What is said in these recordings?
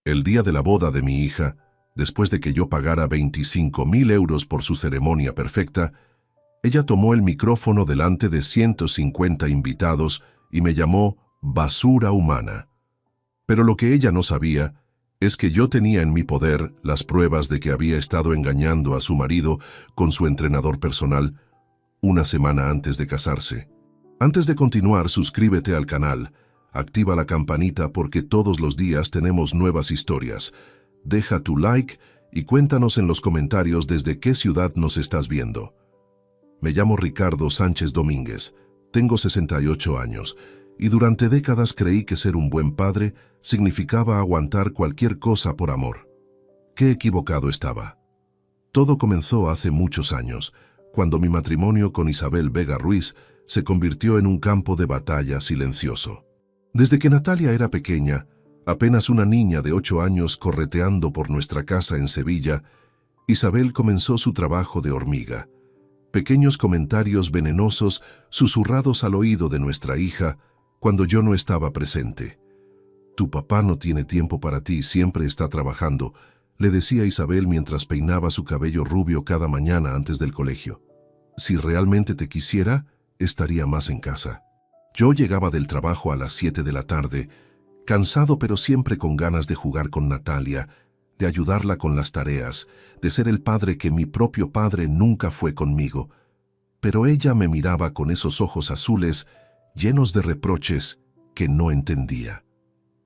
El día de la boda de mi hija, después de que yo pagara 25.000 euros por su ceremonia perfecta, ella tomó el micrófono delante de 150 invitados y me llamó basura humana. Pero lo que ella no sabía es que yo tenía en mi poder las pruebas de que había estado engañando a su marido con su entrenador personal una semana antes de casarse. Antes de continuar, suscríbete al canal, activa la campanita porque todos los días tenemos nuevas historias. Deja tu like y cuéntanos en los comentarios desde qué ciudad nos estás viendo. Me llamo Ricardo Sánchez Domínguez, tengo 68 años y durante décadas creí que ser un buen padre significaba aguantar cualquier cosa por amor. Qué equivocado estaba. Todo comenzó hace muchos años, cuando mi matrimonio con Isabel Vega Ruiz se convirtió en un campo de batalla silencioso. Desde que Natalia era pequeña, apenas una niña de 8 años correteando por nuestra casa en Sevilla, Isabel comenzó su trabajo de hormiga. Pequeños comentarios venenosos susurrados al oído de nuestra hija cuando yo no estaba presente. «Tu papá no tiene tiempo para ti, siempre está trabajando», le decía Isabel mientras peinaba su cabello rubio cada mañana antes del colegio. «Si realmente te quisiera, estaría más en casa». Yo llegaba del trabajo a las 7 de la tarde, cansado pero siempre con ganas de jugar con Natalia, de ayudarla con las tareas, de ser el padre que mi propio padre nunca fue conmigo. Pero ella me miraba con esos ojos azules, llenos de reproches que no entendía.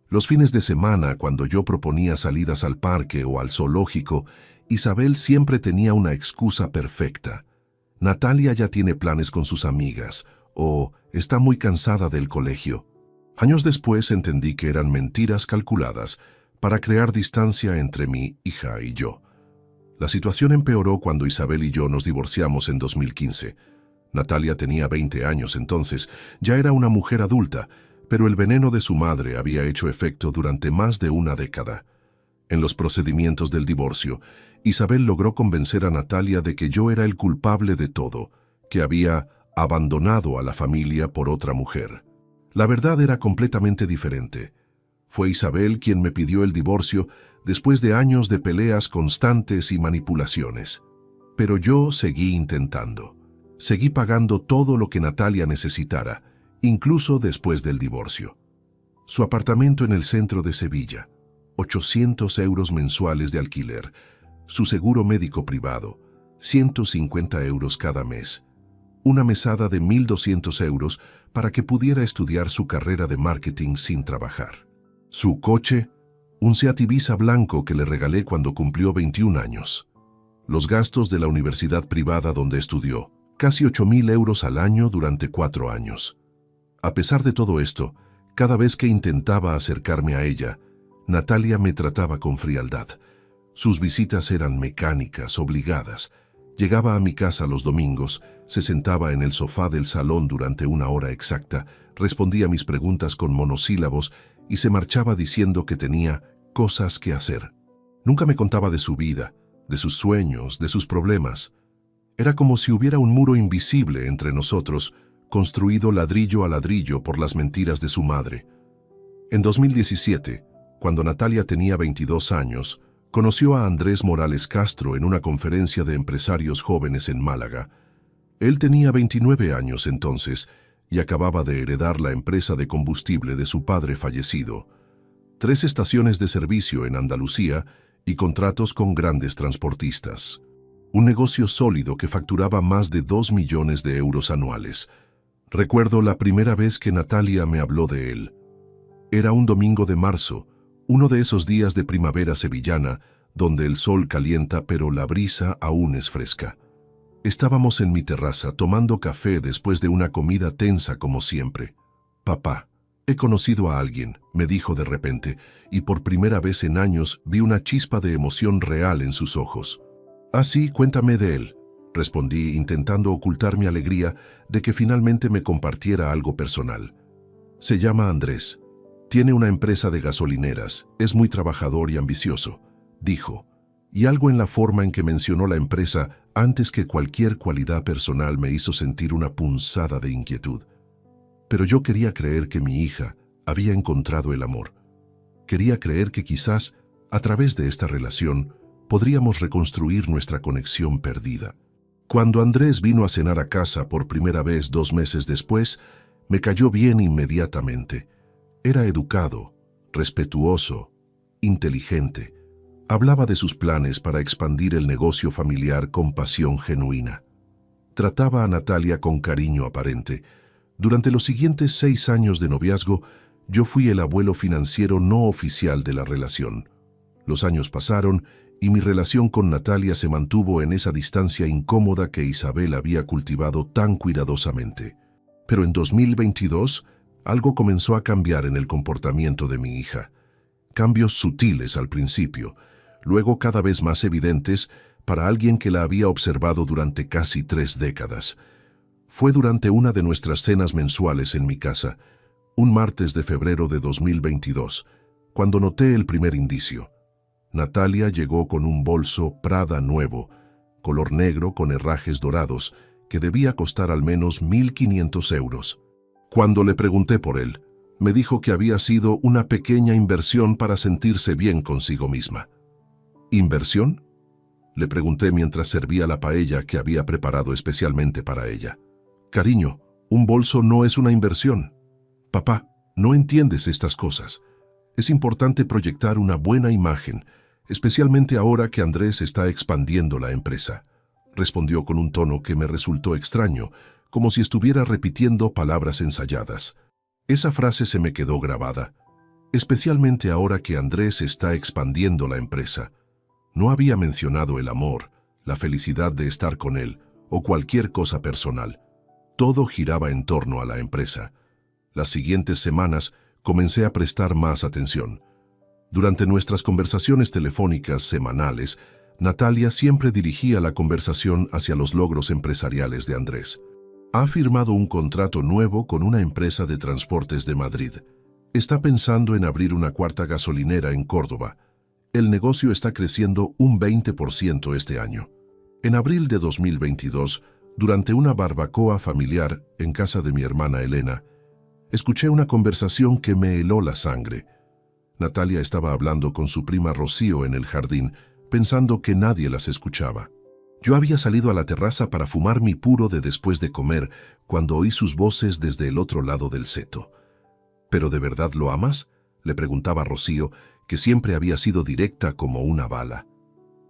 Los fines de semana, cuando yo proponía salidas al parque o al zoológico, Isabel siempre tenía una excusa perfecta. Natalia ya tiene planes con sus amigas, o está muy cansada del colegio. Años después entendí que eran mentiras calculadas para crear distancia entre mi hija y yo. La situación empeoró cuando Isabel y yo nos divorciamos en 2015. Natalia tenía 20 años entonces, ya era una mujer adulta, pero el veneno de su madre había hecho efecto durante más de una década. En los procedimientos del divorcio, Isabel logró convencer a Natalia de que yo era el culpable de todo, que había abandonado a la familia por otra mujer. La verdad era completamente diferente. Fue Isabel quien me pidió el divorcio después de años de peleas constantes y manipulaciones. Pero yo seguí intentando. Seguí pagando todo lo que Natalia necesitara, incluso después del divorcio. Su apartamento en el centro de Sevilla, 800 euros mensuales de alquiler, su seguro médico privado, 150 euros cada mes, una mesada de 1.200 euros para que pudiera estudiar su carrera de marketing sin trabajar. Su coche, un Seat Ibiza blanco que le regalé cuando cumplió 21 años. Los gastos de la universidad privada donde estudió, casi 8.000 euros al año durante 4 años. A pesar de todo esto, cada vez que intentaba acercarme a ella, Natalia me trataba con frialdad. Sus visitas eran mecánicas, obligadas. Llegaba a mi casa los domingos, se sentaba en el sofá del salón durante 1 hora exacta, respondía mis preguntas con monosílabos y se marchaba diciendo que tenía cosas que hacer. Nunca me contaba de su vida, de sus sueños, de sus problemas. Era como si hubiera un muro invisible entre nosotros, construido ladrillo a ladrillo por las mentiras de su madre. En 2017, cuando Natalia tenía 22 años, conoció a Andrés Morales Castro en una conferencia de empresarios jóvenes en Málaga. Él tenía 29 años entonces y acababa de heredar la empresa de combustible de su padre fallecido, 3 estaciones de servicio en Andalucía y contratos con grandes transportistas. Un negocio sólido que facturaba más de 2 millones de euros anuales. Recuerdo la primera vez que Natalia me habló de él. Era un domingo de marzo, uno de esos días de primavera sevillana, donde el sol calienta pero la brisa aún es fresca. Estábamos en mi terraza tomando café después de una comida tensa como siempre. «Papá, he conocido a alguien», me dijo de repente, y por primera vez en años vi una chispa de emoción real en sus ojos. «Ah, sí, cuéntame de él», respondí intentando ocultar mi alegría de que finalmente me compartiera algo personal. «Se llama Andrés. Tiene una empresa de gasolineras, es muy trabajador y ambicioso», dijo, y algo en la forma en que mencionó la empresa antes que cualquier cualidad personal me hizo sentir una punzada de inquietud. Pero yo quería creer que mi hija había encontrado el amor. Quería creer que quizás A través de esta relación, podríamos reconstruir nuestra conexión perdida. Cuando Andrés vino a cenar a casa por primera vez 2 meses después, me cayó bien inmediatamente. Era educado, respetuoso, inteligente. Hablaba de sus planes para expandir el negocio familiar con pasión genuina. Trataba a Natalia con cariño aparente. Durante los siguientes 6 años de noviazgo, yo fui el abuelo financiero no oficial de la relación. Los años pasaron y mi relación con Natalia se mantuvo en esa distancia incómoda que Isabel había cultivado tan cuidadosamente. Pero en 2022, algo comenzó a cambiar en el comportamiento de mi hija. Cambios sutiles al principio, luego cada vez más evidentes para alguien que la había observado durante casi 3 décadas. Fue durante una de nuestras cenas mensuales en mi casa, un martes de febrero de 2022, cuando noté el primer indicio. Natalia llegó con un bolso Prada nuevo, color negro con herrajes dorados, que debía costar al menos 1.500 euros. Cuando le pregunté por él, me dijo que había sido una pequeña inversión para sentirse bien consigo misma. ¿Inversión?, le pregunté mientras servía la paella que había preparado especialmente para ella. Cariño, un bolso no es una inversión. Papá, no entiendes estas cosas. Es importante proyectar una buena imagen, especialmente ahora que Andrés está expandiendo la empresa, respondió con un tono que me resultó extraño, como si estuviera repitiendo palabras ensayadas. Esa frase se me quedó grabada, especialmente ahora que Andrés está expandiendo la empresa. No había mencionado el amor, la felicidad de estar con él o cualquier cosa personal. Todo giraba en torno a la empresa. Las siguientes semanas comencé a prestar más atención. Durante nuestras conversaciones telefónicas semanales, Natalia siempre dirigía la conversación hacia los logros empresariales de Andrés. Ha firmado un contrato nuevo con una empresa de transportes de Madrid. Está pensando en abrir una 4ª gasolinera en Córdoba. El negocio está creciendo un 20% este año. En abril de 2022, durante una barbacoa familiar en casa de mi hermana Elena, escuché una conversación que me heló la sangre. Natalia estaba hablando con su prima Rocío en el jardín, pensando que nadie las escuchaba. Yo había salido a la terraza para fumar mi puro de después de comer cuando oí sus voces desde el otro lado del seto. ¿Pero de verdad lo amas?, le preguntaba Rocío, que siempre había sido directa como una bala.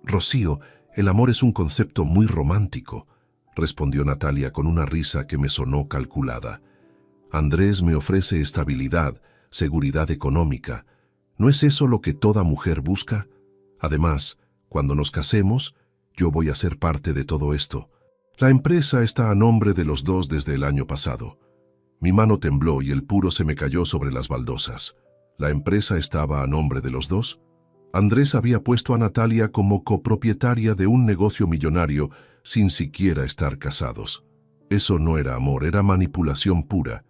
Rocío, el amor es un concepto muy romántico, respondió Natalia con una risa que me sonó calculada. Andrés me ofrece estabilidad, seguridad económica. ¿No es eso lo que toda mujer busca? Además, cuando nos casemos, yo voy a ser parte de todo esto. La empresa está a nombre de los dos desde el año pasado. Mi mano tembló y el puro se me cayó sobre las baldosas. ¿La empresa estaba a nombre de los dos? Andrés había puesto a Natalia como copropietaria de un negocio millonario sin siquiera estar casados. Eso no era amor, era manipulación pura.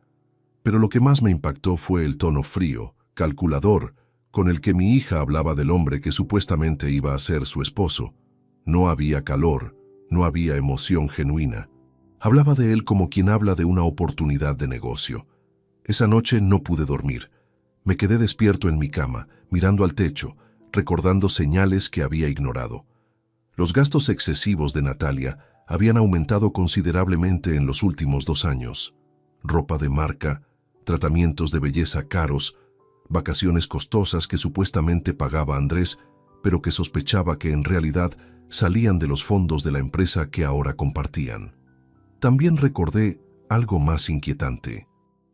Pero lo que más me impactó fue el tono frío, calculador, con el que mi hija hablaba del hombre que supuestamente iba a ser su esposo. No había calor, no había emoción genuina. Hablaba de él como quien habla de una oportunidad de negocio. Esa noche no pude dormir. Me quedé despierto en mi cama, mirando al techo, recordando señales que había ignorado. Los gastos excesivos de Natalia habían aumentado considerablemente en los últimos 2 años. Ropa de marca, tratamientos de belleza caros, vacaciones costosas que supuestamente pagaba Andrés, pero que sospechaba que en realidad salían de los fondos de la empresa que ahora compartían. También recordé algo más inquietante.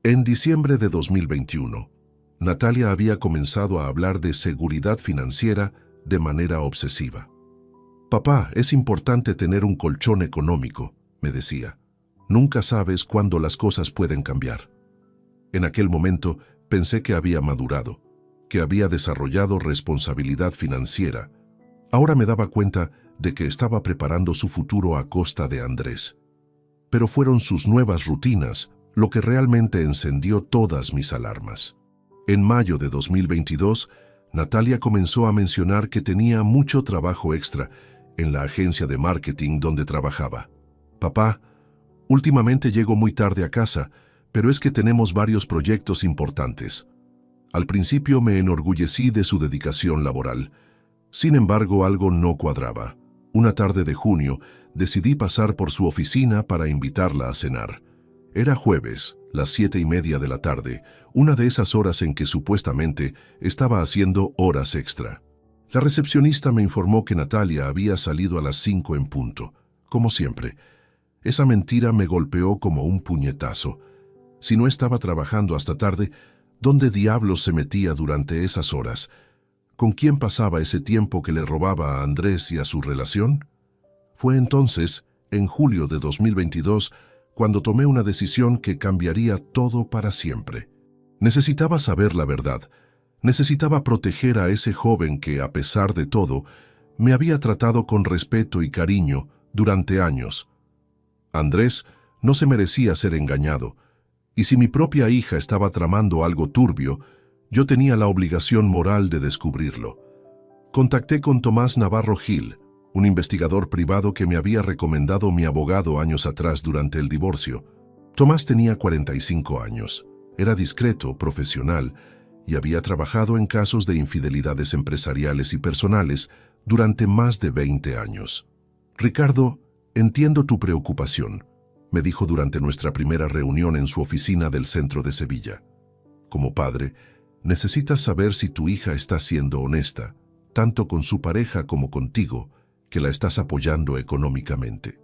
En diciembre de 2021, Natalia había comenzado a hablar de seguridad financiera de manera obsesiva. «Papá, es importante tener un colchón económico», me decía. «Nunca sabes cuándo las cosas pueden cambiar». En aquel momento pensé que había madurado, que había desarrollado responsabilidad financiera. Ahora me daba cuenta de que estaba preparando su futuro a costa de Andrés. Pero fueron sus nuevas rutinas lo que realmente encendió todas mis alarmas. En mayo de 2022, Natalia comenzó a mencionar que tenía mucho trabajo extra en la agencia de marketing donde trabajaba. «Papá, últimamente llego muy tarde a casa, pero es que tenemos varios proyectos importantes». Al principio me enorgullecí de su dedicación laboral, Sin embargo, algo no cuadraba. Una tarde de junio, decidí pasar por su oficina para invitarla a cenar. Era jueves, las 7:30 de la tarde, una de esas horas en que supuestamente estaba haciendo horas extra. La recepcionista me informó que Natalia había salido a las 5 en punto, como siempre. Esa mentira me golpeó como un puñetazo. Si no estaba trabajando hasta tarde, ¿dónde diablos se metía durante esas horas? ¿Con quién pasaba ese tiempo que le robaba a Andrés y a su relación? Fue entonces, en julio de 2022, cuando tomé una decisión que cambiaría todo para siempre. Necesitaba saber la verdad. Necesitaba proteger a ese joven que, a pesar de todo, me había tratado con respeto y cariño durante años. Andrés no se merecía ser engañado, y si mi propia hija estaba tramando algo turbio, yo tenía la obligación moral de descubrirlo. Contacté con Tomás Navarro Gil, un investigador privado que me había recomendado mi abogado años atrás durante el divorcio. Tomás tenía 45 años, era discreto, profesional, y había trabajado en casos de infidelidades empresariales y personales durante más de 20 años. Ricardo, entiendo tu preocupación, me dijo durante nuestra primera reunión en su oficina del centro de Sevilla. Como padre, necesitas saber si tu hija está siendo honesta, tanto con su pareja como contigo, que la estás apoyando económicamente.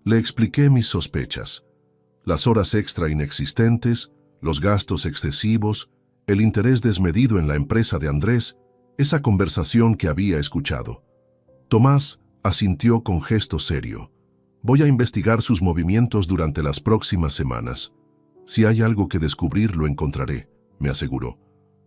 Le expliqué mis sospechas. Las horas extra inexistentes, los gastos excesivos, el interés desmedido en la empresa de Andrés, esa conversación que había escuchado. Tomás asintió con gesto serio. Voy a investigar sus movimientos durante las próximas semanas. Si hay algo que descubrir, lo encontraré, me aseguró.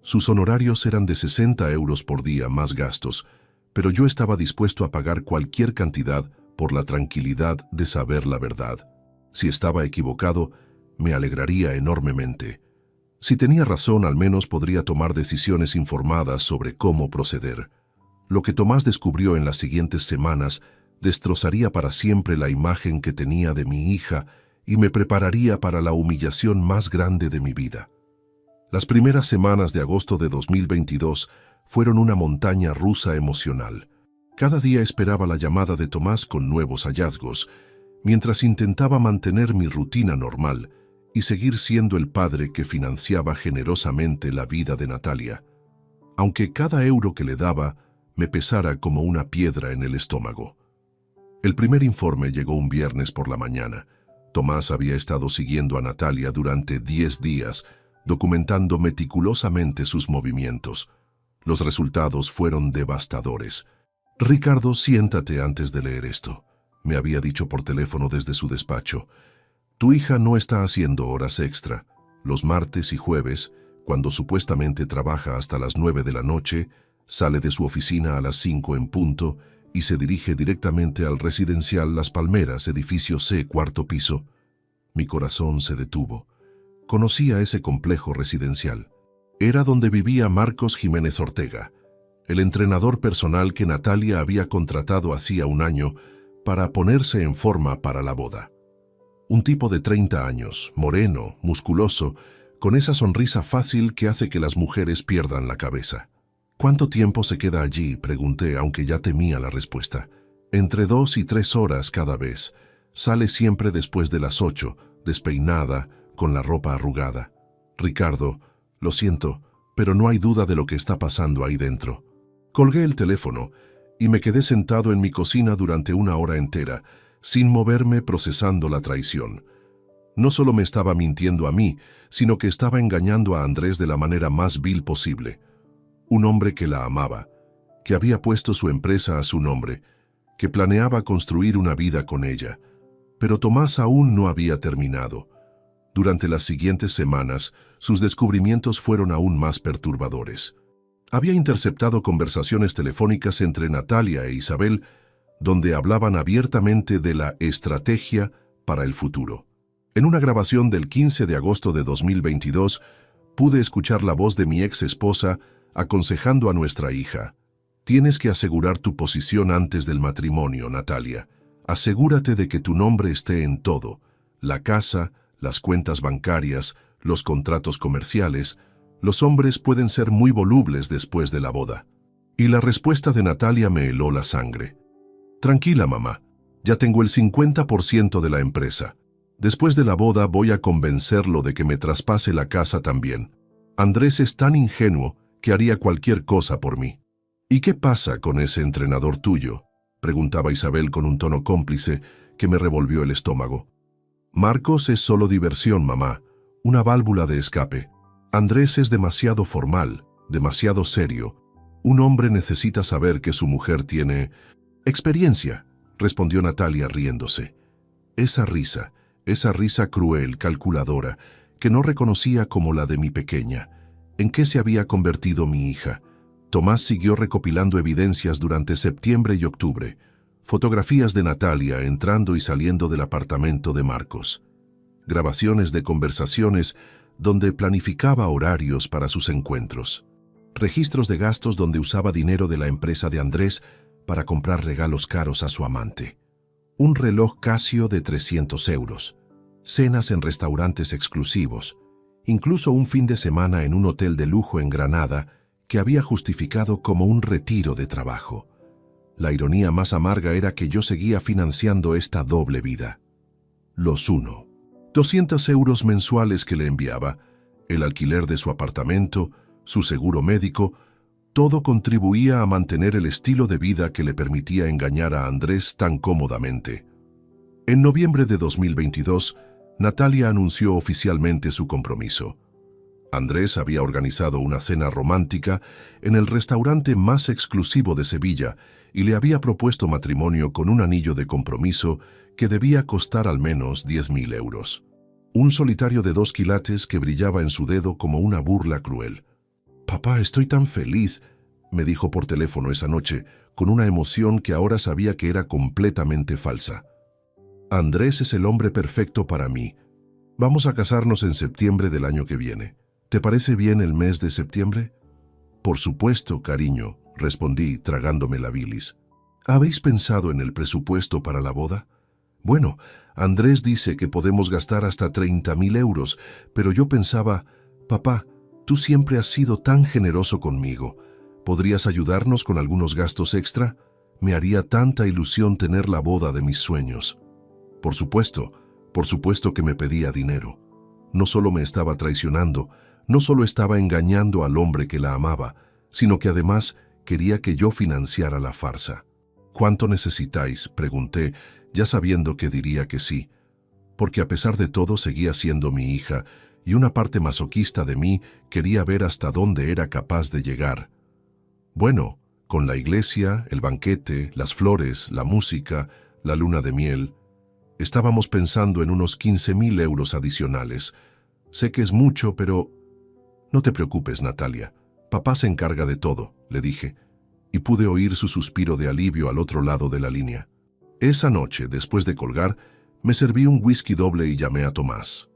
Sus honorarios eran de 60 euros por día más gastos, pero yo estaba dispuesto a pagar cualquier cantidad por la tranquilidad de saber la verdad. Si estaba equivocado, me alegraría enormemente. Si tenía razón, al menos podría tomar decisiones informadas sobre cómo proceder. Lo que Tomás descubrió en las siguientes semanas destrozaría para siempre la imagen que tenía de mi hija y me prepararía para la humillación más grande de mi vida. Las primeras semanas de agosto de 2022 fueron una montaña rusa emocional. Cada día esperaba la llamada de Tomás con nuevos hallazgos, mientras intentaba mantener mi rutina normal y seguir siendo el padre que financiaba generosamente la vida de Natalia, aunque cada euro que le daba me pesara como una piedra en el estómago. El primer informe llegó un viernes por la mañana. Tomás había estado siguiendo a Natalia durante 10 días, documentando meticulosamente sus movimientos. Los resultados fueron devastadores. Ricardo, siéntate antes de leer esto, me había dicho por teléfono desde su despacho. Tu hija no está haciendo horas extra. Los martes y jueves, cuando supuestamente trabaja hasta las 9 de la noche, sale de su oficina a las 5 en punto y se dirige directamente al residencial Las Palmeras, edificio C, 4º piso. Mi corazón se detuvo. Conocía ese complejo residencial. Era donde vivía Marcos Jiménez Ortega, el entrenador personal que Natalia había contratado hacía un año para ponerse en forma para la boda. Un tipo de 30 años, moreno, musculoso, con esa sonrisa fácil que hace que las mujeres pierdan la cabeza. ¿Cuánto tiempo se queda allí?, pregunté, aunque ya temía la respuesta. Entre 2 y 3 horas cada vez. Sale siempre después de las 8, despeinada, con la ropa arrugada. Ricardo, lo siento, pero no hay duda de lo que está pasando ahí dentro. Colgué el teléfono y me quedé sentado en mi cocina durante 1 hora entera, sin moverme, procesando la traición. No solo me estaba mintiendo a mí, sino que estaba engañando a Andrés de la manera más vil posible. Un hombre que la amaba, que había puesto su empresa a su nombre, que planeaba construir una vida con ella. Pero Tomás aún no había terminado. Durante las siguientes semanas, sus descubrimientos fueron aún más perturbadores. Había interceptado conversaciones telefónicas entre Natalia e Isabel, donde hablaban abiertamente de la estrategia para el futuro. En una grabación del 15 de agosto de 2022, pude escuchar la voz de mi ex esposa aconsejando a nuestra hija: tienes que asegurar tu posición antes del matrimonio, Natalia. Asegúrate de que tu nombre esté en todo: la casa, las cuentas bancarias, los contratos comerciales. Los hombres pueden ser muy volubles después de la boda. Y la respuesta de Natalia me heló la sangre. Tranquila, mamá. Ya tengo el 50% de la empresa. Después de la boda voy a convencerlo de que me traspase la casa también. Andrés es tan ingenuo que haría cualquier cosa por mí. ¿Y qué pasa con ese entrenador tuyo?, preguntaba Isabel con un tono cómplice que me revolvió el estómago. Marcos es solo diversión, mamá, una válvula de escape. Andrés es demasiado formal, demasiado serio. Un hombre necesita saber que su mujer tiene experiencia, respondió Natalia riéndose. Esa risa cruel, calculadora, que no reconocía como la de mi pequeña. ¿En qué se había convertido mi hija? Tomás siguió recopilando evidencias durante septiembre y octubre. Fotografías de Natalia entrando y saliendo del apartamento de Marcos. Grabaciones de conversaciones donde planificaba horarios para sus encuentros. Registros de gastos donde usaba dinero de la empresa de Andrés para comprar regalos caros a su amante. Un reloj Casio de 300 euros. Cenas en restaurantes exclusivos. Incluso un fin de semana en un hotel de lujo en Granada que había justificado como un retiro de trabajo. La ironía más amarga era que yo seguía financiando esta doble vida. Los 200 euros mensuales que le enviaba, el alquiler de su apartamento, su seguro médico, todo contribuía a mantener el estilo de vida que le permitía engañar a Andrés tan cómodamente. En noviembre de 2022, Natalia anunció oficialmente su compromiso. Andrés había organizado una cena romántica en el restaurante más exclusivo de Sevilla y le había propuesto matrimonio con un anillo de compromiso que debía costar al menos 10.000 euros. Un solitario de 2 quilates que brillaba en su dedo como una burla cruel. «Papá, estoy tan feliz», me dijo por teléfono esa noche, con una emoción que ahora sabía que era completamente falsa. «Andrés es el hombre perfecto para mí. Vamos a casarnos en septiembre del año que viene. ¿Te parece bien el mes de septiembre?» «Por supuesto, cariño», respondí, tragándome la bilis. «¿Habéis pensado en el presupuesto para la boda?» «Bueno, Andrés dice que podemos gastar hasta 30.000 euros, pero yo pensaba, papá, tú siempre has sido tan generoso conmigo. ¿Podrías ayudarnos con algunos gastos extra? Me haría tanta ilusión tener la boda de mis sueños». Por supuesto que me pedía dinero. No solo me estaba traicionando, no solo estaba engañando al hombre que la amaba, sino que además quería que yo financiara la farsa. «¿Cuánto necesitáis?», pregunté, ya sabiendo que diría que sí, porque a pesar de todo seguía siendo mi hija y una parte masoquista de mí quería ver hasta dónde era capaz de llegar. Bueno, con la iglesia, el banquete, las flores, la música, la luna de miel, estábamos pensando en unos 15.000 euros adicionales. Sé que es mucho, pero... «No te preocupes, Natalia. Papá se encarga de todo», le dije, y pude oír su suspiro de alivio al otro lado de la línea. Esa noche, después de colgar, me serví un whisky doble y llamé a Tomás.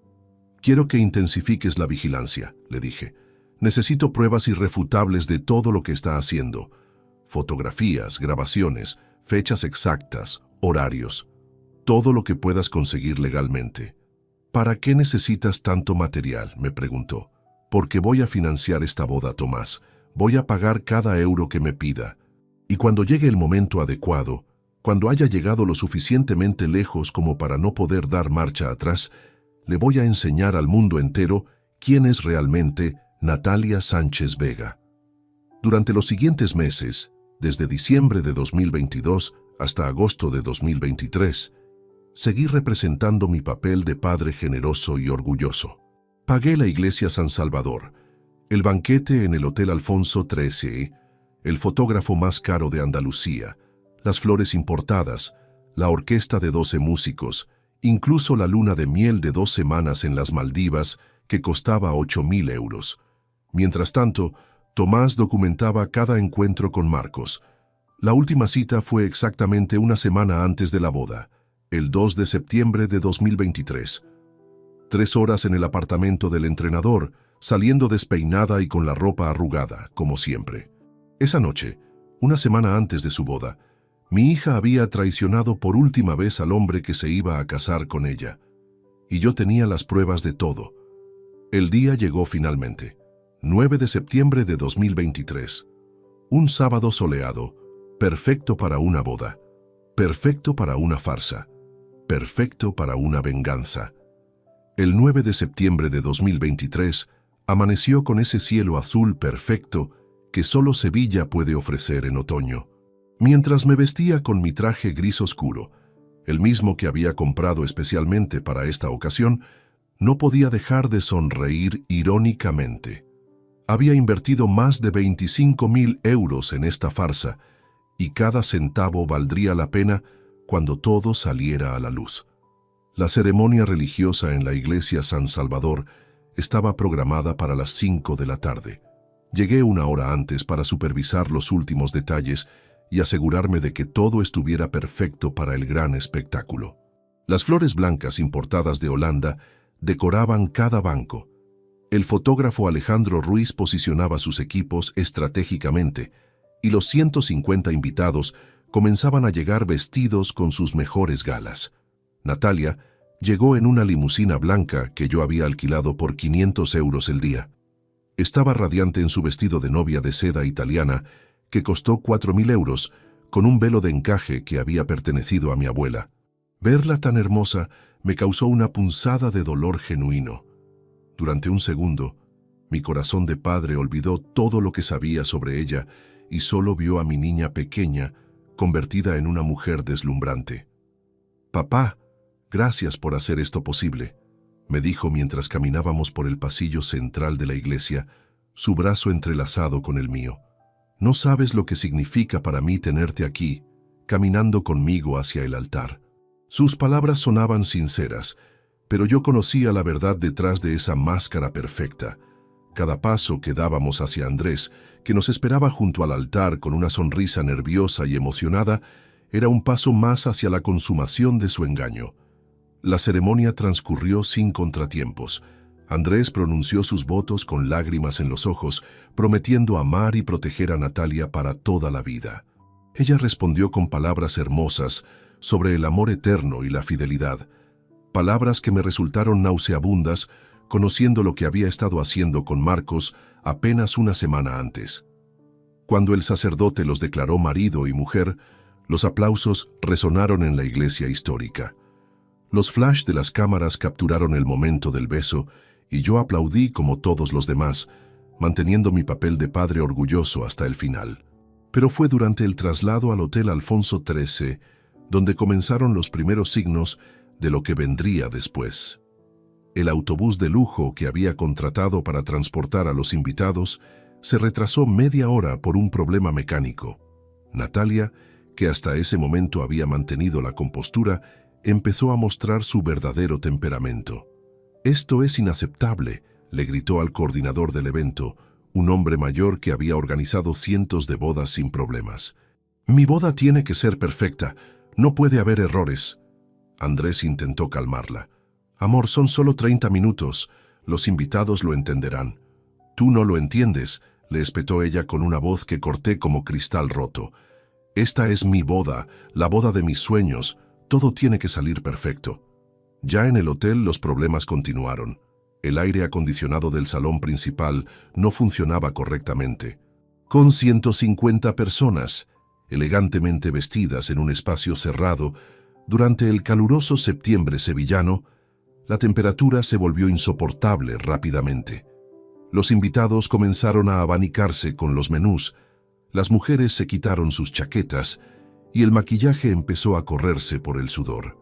«Quiero que intensifiques la vigilancia», le dije. «Necesito pruebas irrefutables de todo lo que está haciendo. Fotografías, grabaciones, fechas exactas, horarios. Todo lo que puedas conseguir legalmente». «¿Para qué necesitas tanto material?», me preguntó. «Porque voy a financiar esta boda, Tomás. Voy a pagar cada euro que me pida. Y cuando llegue el momento adecuado, cuando haya llegado lo suficientemente lejos como para no poder dar marcha atrás, le voy a enseñar al mundo entero quién es realmente Natalia Sánchez Vega». Durante los siguientes meses, desde diciembre de 2022 hasta agosto de 2023, seguí representando mi papel de padre generoso y orgulloso. Pagué la iglesia San Salvador, el banquete en el Hotel Alfonso XIII, el fotógrafo más caro de Andalucía, las flores importadas, la orquesta de 12 músicos, incluso la luna de miel de 2 semanas en las Maldivas, que costaba 8.000 euros. Mientras tanto, Tomás documentaba cada encuentro con Marcos. La última cita fue exactamente una semana antes de la boda, el 2 de septiembre de 2023. 3 horas en el apartamento del entrenador, saliendo despeinada y con la ropa arrugada, como siempre. Esa noche, una semana antes de su boda, mi hija había traicionado por última vez al hombre que se iba a casar con ella. Y yo tenía las pruebas de todo. El día llegó finalmente, 9 de septiembre de 2023. Un sábado soleado, perfecto para una boda, perfecto para una farsa, perfecto para una venganza. El 9 de septiembre de 2023 amaneció con ese cielo azul perfecto que solo Sevilla puede ofrecer en otoño. Mientras me vestía con mi traje gris oscuro, el mismo que había comprado especialmente para esta ocasión, no podía dejar de sonreír irónicamente. Había invertido más de 25.000 euros en esta farsa y cada centavo valdría la pena cuando todo saliera a la luz. La ceremonia religiosa en la iglesia San Salvador estaba programada para las 5 de la tarde. Llegué una hora antes para supervisar los últimos detalles y asegurarme de que todo estuviera perfecto para el gran espectáculo. Las flores blancas importadas de Holanda decoraban cada banco. El fotógrafo Alejandro Ruiz posicionaba sus equipos estratégicamente y los 150 invitados comenzaban a llegar vestidos con sus mejores galas. Natalia llegó en una limusina blanca que yo había alquilado por 500 euros el día. Estaba radiante en su vestido de novia de seda italiana que costó 4.000 euros con un velo de encaje que había pertenecido a mi abuela. Verla tan hermosa me causó una punzada de dolor genuino. Durante un segundo, mi corazón de padre olvidó todo lo que sabía sobre ella y solo vio a mi niña pequeña convertida en una mujer deslumbrante. «Papá, gracias por hacer esto posible», me dijo mientras caminábamos por el pasillo central de la iglesia, su brazo entrelazado con el mío. «No sabes lo que significa para mí tenerte aquí, caminando conmigo hacia el altar». Sus palabras sonaban sinceras, pero yo conocía la verdad detrás de esa máscara perfecta. Cada paso que dábamos hacia Andrés, que nos esperaba junto al altar con una sonrisa nerviosa y emocionada, era un paso más hacia la consumación de su engaño. La ceremonia transcurrió sin contratiempos. Andrés pronunció sus votos con lágrimas en los ojos, prometiendo amar y proteger a Natalia para toda la vida. Ella respondió con palabras hermosas sobre el amor eterno y la fidelidad, palabras que me resultaron nauseabundas, conociendo lo que había estado haciendo con Marcos apenas una semana antes. Cuando el sacerdote los declaró marido y mujer, los aplausos resonaron en la iglesia histórica. Los flash de las cámaras capturaron el momento del beso y yo aplaudí como todos los demás, manteniendo mi papel de padre orgulloso hasta el final. Pero fue durante el traslado al Hotel Alfonso XIII donde comenzaron los primeros signos de lo que vendría después. El autobús de lujo que había contratado para transportar a los invitados se retrasó media hora por un problema mecánico. Natalia, que hasta ese momento había mantenido la compostura, empezó a mostrar su verdadero temperamento. «Esto es inaceptable», le gritó al coordinador del evento, un hombre mayor que había organizado cientos de bodas sin problemas. «Mi boda tiene que ser perfecta, no puede haber errores». Andrés intentó calmarla. «Amor, son solo 30 minutos, los invitados lo entenderán». «Tú no lo entiendes», le espetó ella con una voz que corté como cristal roto. «Esta es mi boda, la boda de mis sueños, todo tiene que salir perfecto». Ya en el hotel los problemas continuaron. El aire acondicionado del salón principal no funcionaba correctamente. Con 150 personas, elegantemente vestidas en un espacio cerrado, durante el caluroso septiembre sevillano, la temperatura se volvió insoportable rápidamente. Los invitados comenzaron a abanicarse con los menús, las mujeres se quitaron sus chaquetas y el maquillaje empezó a correrse por el sudor.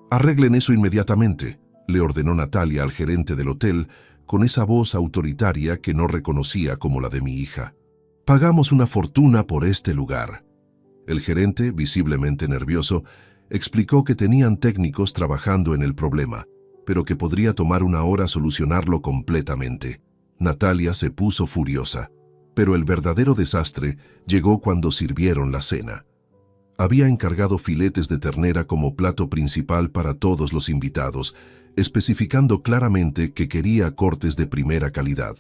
«Arreglen eso inmediatamente», le ordenó Natalia al gerente del hotel con esa voz autoritaria que no reconocía como la de mi hija. «Pagamos una fortuna por este lugar». El gerente, visiblemente nervioso, explicó que tenían técnicos trabajando en el problema, pero que podría tomar una hora solucionarlo completamente. Natalia se puso furiosa, pero el verdadero desastre llegó cuando sirvieron la cena. Había encargado filetes de ternera como plato principal para todos los invitados, especificando claramente que quería cortes de primera calidad.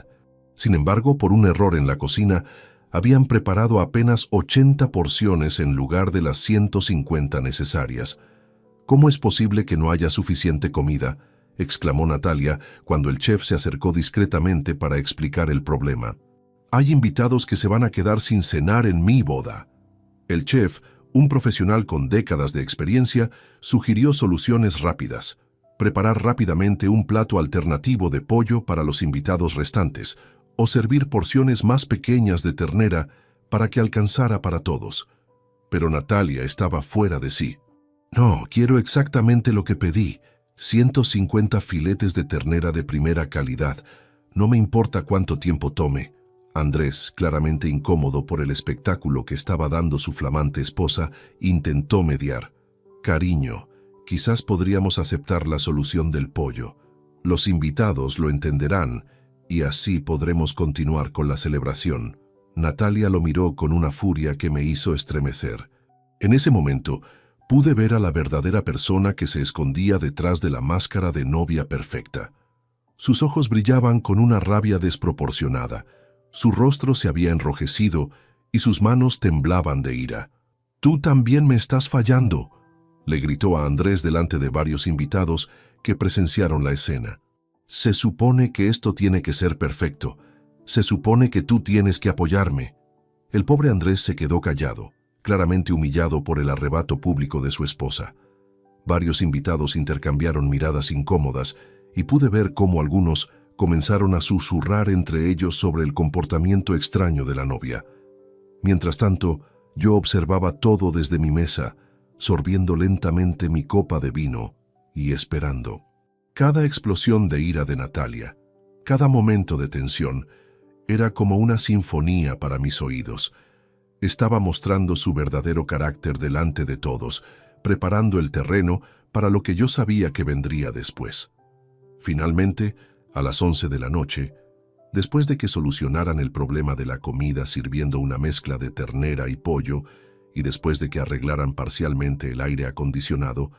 Sin embargo, por un error en la cocina, habían preparado apenas 80 porciones en lugar de las 150 necesarias. «¿Cómo es posible que no haya suficiente comida?», exclamó Natalia cuando el chef se acercó discretamente para explicar el problema. Hay invitados que se van a quedar sin cenar en mi boda. El chef, un profesional con décadas de experiencia, sugirió soluciones rápidas. Preparar rápidamente un plato alternativo de pollo para los invitados restantes, o servir porciones más pequeñas de ternera para que alcanzara para todos. Pero Natalia estaba fuera de sí. No, quiero exactamente lo que pedí. 150 filetes de ternera de primera calidad. No me importa cuánto tiempo tome. Andrés, claramente incómodo por el espectáculo que estaba dando su flamante esposa, intentó mediar. Cariño, quizás podríamos aceptar la solución del pollo. Los invitados lo entenderán y así podremos continuar con la celebración. Natalia lo miró con una furia que me hizo estremecer. En ese momento, pude ver a la verdadera persona que se escondía detrás de la máscara de novia perfecta. Sus ojos brillaban con una rabia desproporcionada, su rostro se había enrojecido y sus manos temblaban de ira. «Tú también me estás fallando», le gritó a Andrés delante de varios invitados que presenciaron la escena. «Se supone que esto tiene que ser perfecto. Se supone que tú tienes que apoyarme». El pobre Andrés se quedó callado, claramente humillado por el arrebato público de su esposa. Varios invitados intercambiaron miradas incómodas y pude ver cómo algunos comenzaron a susurrar entre ellos sobre el comportamiento extraño de la novia. Mientras tanto, yo observaba todo desde mi mesa, sorbiendo lentamente mi copa de vino y esperando. Cada explosión de ira de Natalia, cada momento de tensión, era como una sinfonía para mis oídos. Estaba mostrando su verdadero carácter delante de todos, preparando el terreno para lo que yo sabía que vendría después. Finalmente, a las 11 de la noche, después de que solucionaran el problema de la comida sirviendo una mezcla de ternera y pollo, y después de que arreglaran parcialmente el aire acondicionado,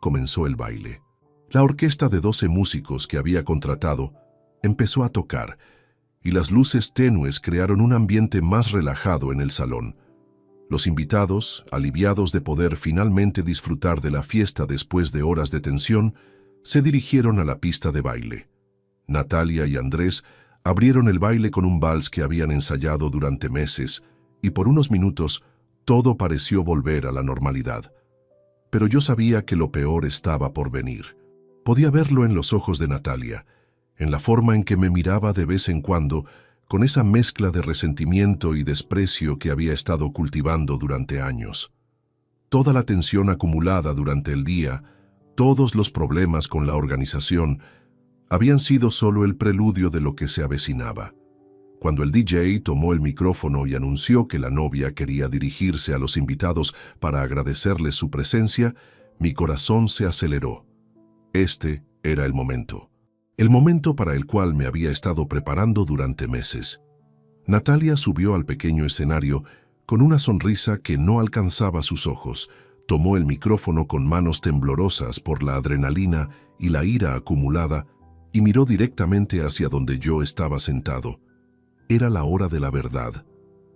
comenzó el baile. La orquesta de 12 músicos que había contratado empezó a tocar, y las luces tenues crearon un ambiente más relajado en el salón. Los invitados, aliviados de poder finalmente disfrutar de la fiesta después de horas de tensión, se dirigieron a la pista de baile. Natalia y Andrés abrieron el baile con un vals que habían ensayado durante meses, y por unos minutos todo pareció volver a la normalidad. Pero yo sabía que lo peor estaba por venir. Podía verlo en los ojos de Natalia, en la forma en que me miraba de vez en cuando, con esa mezcla de resentimiento y desprecio que había estado cultivando durante años. Toda la tensión acumulada durante el día, todos los problemas con la organización, habían sido solo el preludio de lo que se avecinaba. Cuando el DJ tomó el micrófono y anunció que la novia quería dirigirse a los invitados para agradecerles su presencia, mi corazón se aceleró. Este era el momento para el cual me había estado preparando durante meses. Natalia subió al pequeño escenario con una sonrisa que no alcanzaba sus ojos, tomó el micrófono con manos temblorosas por la adrenalina y la ira acumulada y miró directamente hacia donde yo estaba sentado. Era la hora de la verdad.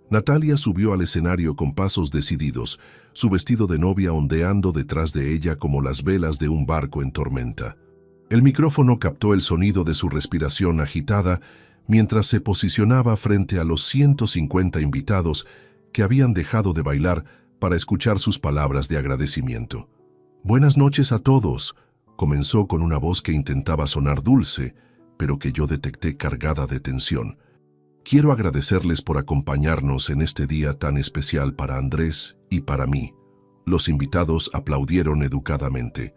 Natalia subió al escenario con pasos decididos, su vestido de novia ondeando detrás de ella como las velas de un barco en tormenta. El micrófono captó el sonido de su respiración agitada mientras se posicionaba frente a los 150 invitados que habían dejado de bailar para escuchar sus palabras de agradecimiento. «Buenas noches a todos», comenzó con una voz que intentaba sonar dulce, pero que yo detecté cargada de tensión. «Quiero agradecerles por acompañarnos en este día tan especial para Andrés y para mí». Los invitados aplaudieron educadamente.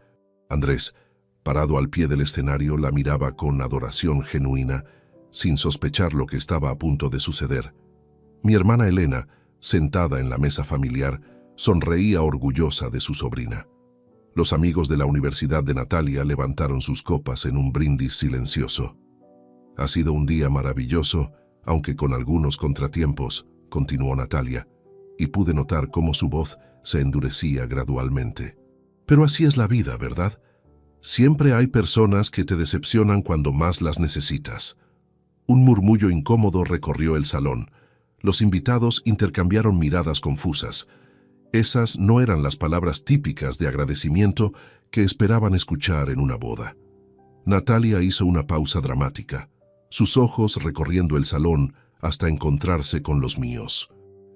Andrés, parado al pie del escenario, la miraba con adoración genuina, sin sospechar lo que estaba a punto de suceder. Mi hermana Elena, sentada en la mesa familiar, sonreía orgullosa de su sobrina. Los amigos de la Universidad de Natalia levantaron sus copas en un brindis silencioso. «Ha sido un día maravilloso, aunque con algunos contratiempos», continuó Natalia, y pude notar cómo su voz se endurecía gradualmente. «Pero así es la vida, ¿verdad? Siempre hay personas que te decepcionan cuando más las necesitas». Un murmullo incómodo recorrió el salón. Los invitados intercambiaron miradas confusas. Esas no eran las palabras típicas de agradecimiento que esperaban escuchar en una boda. Natalia hizo una pausa dramática, sus ojos recorriendo el salón, hasta encontrarse con los míos.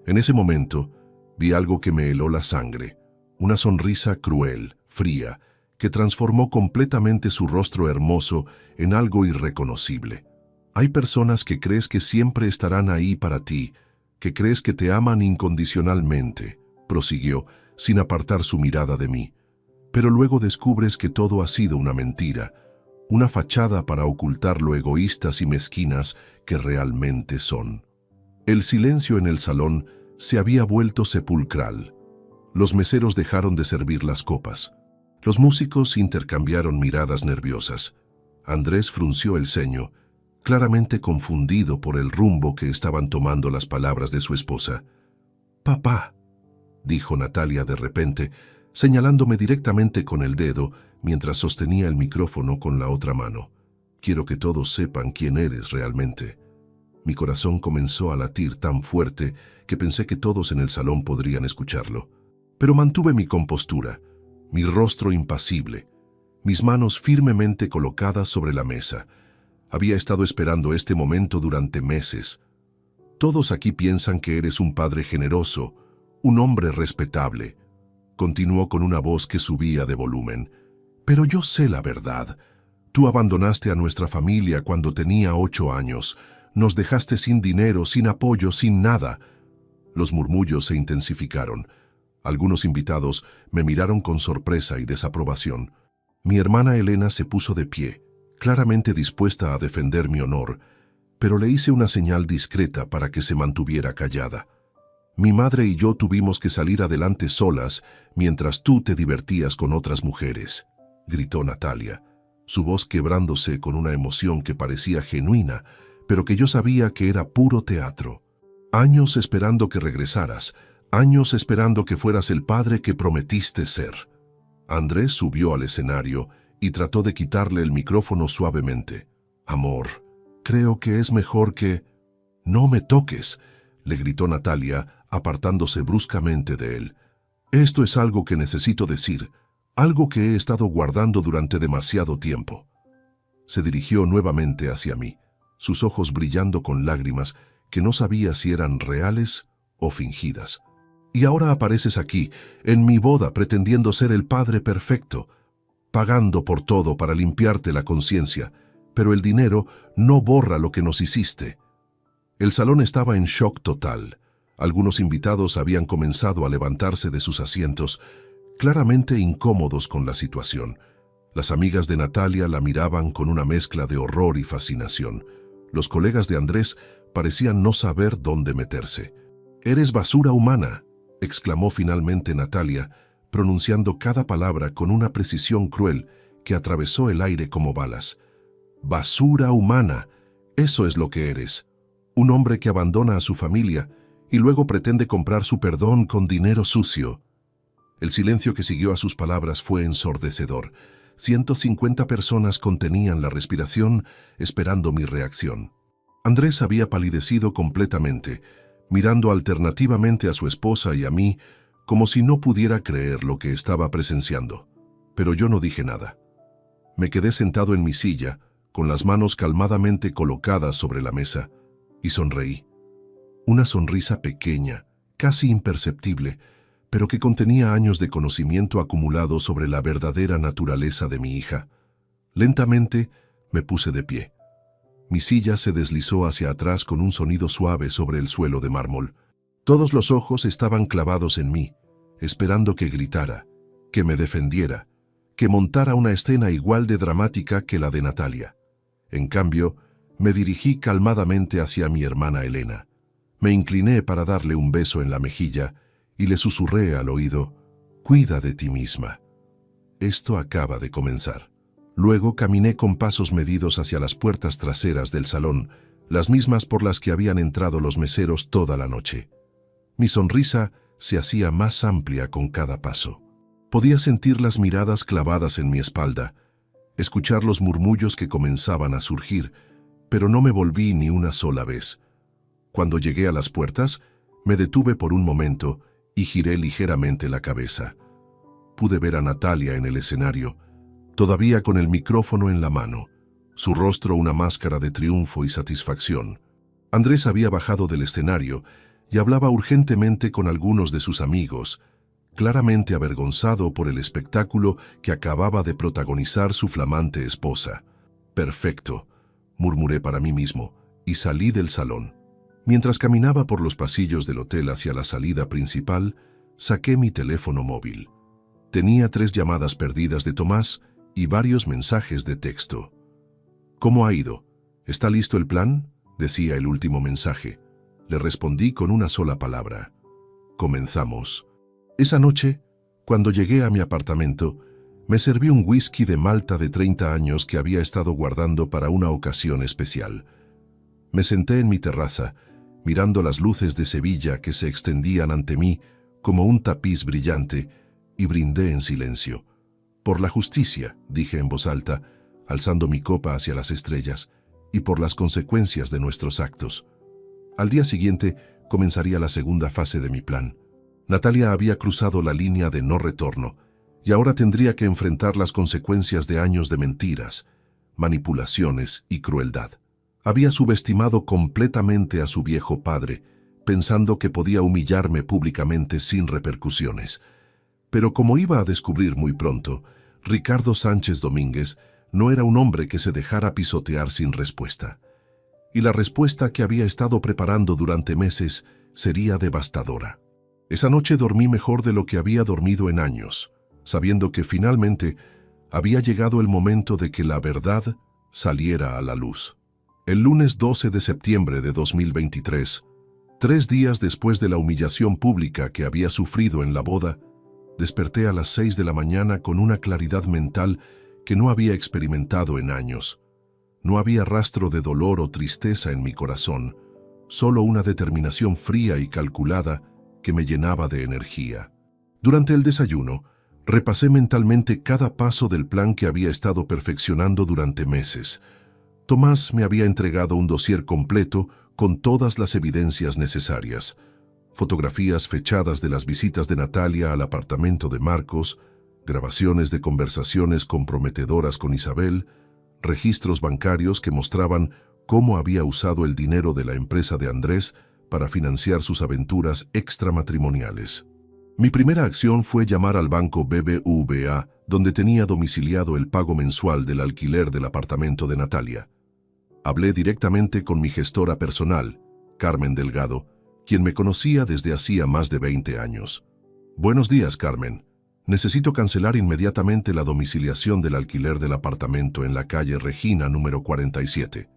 En ese momento, vi algo que me heló la sangre, una sonrisa cruel, fría, que transformó completamente su rostro hermoso en algo irreconocible. Hay personas que crees que siempre estarán ahí para ti, que crees que te aman incondicionalmente, prosiguió, sin apartar su mirada de mí. Pero luego descubres que todo ha sido una mentira, una fachada para ocultar lo egoístas y mezquinas que realmente son. El silencio en el salón se había vuelto sepulcral. Los meseros dejaron de servir las copas. Los músicos intercambiaron miradas nerviosas. Andrés frunció el ceño, claramente confundido por el rumbo que estaban tomando las palabras de su esposa. «Papá», dijo Natalia de repente, señalándome directamente con el dedo mientras sostenía el micrófono con la otra mano. «Quiero que todos sepan quién eres realmente». Mi corazón comenzó a latir tan fuerte que pensé que todos en el salón podrían escucharlo. Pero mantuve mi compostura, mi rostro impasible, mis manos firmemente colocadas sobre la mesa. Había estado esperando este momento durante meses. «Todos aquí piensan que eres un padre generoso, un hombre respetable», continuó con una voz que subía de volumen. «Pero yo sé la verdad. Tú abandonaste a nuestra familia cuando tenía 8 años. Nos dejaste sin dinero, sin apoyo, sin nada». Los murmullos se intensificaron. Algunos invitados me miraron con sorpresa y desaprobación. Mi hermana Elena se puso de pie, claramente dispuesta a defender mi honor, pero le hice una señal discreta para que se mantuviera callada. «Mi madre y yo tuvimos que salir adelante solas mientras tú te divertías con otras mujeres», gritó Natalia, su voz quebrándose con una emoción que parecía genuina, pero que yo sabía que era puro teatro. «Años esperando que regresaras, años esperando que fueras el padre que prometiste ser». Andrés subió al escenario y trató de quitarle el micrófono suavemente. «Amor, creo que es mejor que...» «No me toques», le gritó Natalia, apartándose bruscamente de él. «Esto es algo que necesito decir, algo que he estado guardando durante demasiado tiempo». Se dirigió nuevamente hacia mí, sus ojos brillando con lágrimas que no sabía si eran reales o fingidas. «Y ahora apareces aquí, en mi boda, pretendiendo ser el padre perfecto, pagando por todo para limpiarte la conciencia, pero el dinero no borra lo que nos hiciste». El salón estaba en shock total. Algunos invitados habían comenzado a levantarse de sus asientos, claramente incómodos con la situación. Las amigas de Natalia la miraban con una mezcla de horror y fascinación. Los colegas de Andrés parecían no saber dónde meterse. «Eres basura humana», exclamó finalmente Natalia, pronunciando cada palabra con una precisión cruel que atravesó el aire como balas. «Basura humana, eso es lo que eres. Un hombre que abandona a su familia y luego pretende comprar su perdón con dinero sucio». El silencio que siguió a sus palabras fue ensordecedor. 150 personas contenían la respiración esperando mi reacción. Andrés había palidecido completamente, mirando alternativamente a su esposa y a mí como si no pudiera creer lo que estaba presenciando. Pero yo no dije nada. Me quedé sentado en mi silla, con las manos calmadamente colocadas sobre la mesa, y sonreí. Una sonrisa pequeña, casi imperceptible, pero que contenía años de conocimiento acumulado sobre la verdadera naturaleza de mi hija. Lentamente me puse de pie. Mi silla se deslizó hacia atrás con un sonido suave sobre el suelo de mármol. Todos los ojos estaban clavados en mí, esperando que gritara, que me defendiera, que montara una escena igual de dramática que la de Natalia. En cambio, me dirigí calmadamente hacia mi hermana Elena. Me incliné para darle un beso en la mejilla y le susurré al oído: «Cuida de ti misma. Esto acaba de comenzar». Luego caminé con pasos medidos hacia las puertas traseras del salón, las mismas por las que habían entrado los meseros toda la noche. Mi sonrisa se hacía más amplia con cada paso. Podía sentir las miradas clavadas en mi espalda, escuchar los murmullos que comenzaban a surgir, pero no me volví ni una sola vez. Cuando llegué a las puertas, me detuve por un momento y giré ligeramente la cabeza. Pude ver a Natalia en el escenario, todavía con el micrófono en la mano, su rostro una máscara de triunfo y satisfacción. Andrés había bajado del escenario y hablaba urgentemente con algunos de sus amigos, claramente avergonzado por el espectáculo que acababa de protagonizar su flamante esposa. «Perfecto», murmuré para mí mismo, y salí del salón. Mientras caminaba por los pasillos del hotel hacia la salida principal, saqué mi teléfono móvil. Tenía 3 llamadas perdidas de Tomás y varios mensajes de texto. «¿Cómo ha ido? ¿Está listo el plan?», decía el último mensaje. Le respondí con una sola palabra: «Comenzamos». Esa noche, cuando llegué a mi apartamento, me serví un whisky de Malta de 30 años que había estado guardando para una ocasión especial. Me senté en mi terraza, mirando las luces de Sevilla que se extendían ante mí como un tapiz brillante, y brindé en silencio. «Por la justicia», dije en voz alta, alzando mi copa hacia las estrellas, «y por las consecuencias de nuestros actos». Al día siguiente comenzaría la segunda fase de mi plan. Natalia había cruzado la línea de no retorno y ahora tendría que enfrentar las consecuencias de años de mentiras, manipulaciones y crueldad. Había subestimado completamente a su viejo padre, pensando que podía humillarme públicamente sin repercusiones. Pero como iba a descubrir muy pronto, Ricardo Sánchez Domínguez no era un hombre que se dejara pisotear sin respuesta. Y la respuesta que había estado preparando durante meses sería devastadora. Esa noche dormí mejor de lo que había dormido en años, sabiendo que finalmente había llegado el momento de que la verdad saliera a la luz. El lunes 12 de septiembre de 2023, 3 días después de la humillación pública que había sufrido en la boda, desperté a las 6 de la mañana con una claridad mental que no había experimentado en años. No había rastro de dolor o tristeza en mi corazón, solo una determinación fría y calculada que me llenaba de energía. Durante el desayuno, repasé mentalmente cada paso del plan que había estado perfeccionando durante meses. Tomás me había entregado un dossier completo con todas las evidencias necesarias: fotografías fechadas de las visitas de Natalia al apartamento de Marcos, grabaciones de conversaciones comprometedoras con Isabel, registros bancarios que mostraban cómo había usado el dinero de la empresa de Andrés para financiar sus aventuras extramatrimoniales. Mi primera acción fue llamar al banco BBVA, donde tenía domiciliado el pago mensual del alquiler del apartamento de Natalia. Hablé directamente con mi gestora personal, Carmen Delgado, quien me conocía desde hacía más de 20 años. «Buenos días, Carmen. Necesito cancelar inmediatamente la domiciliación del alquiler del apartamento en la calle Regina número 47.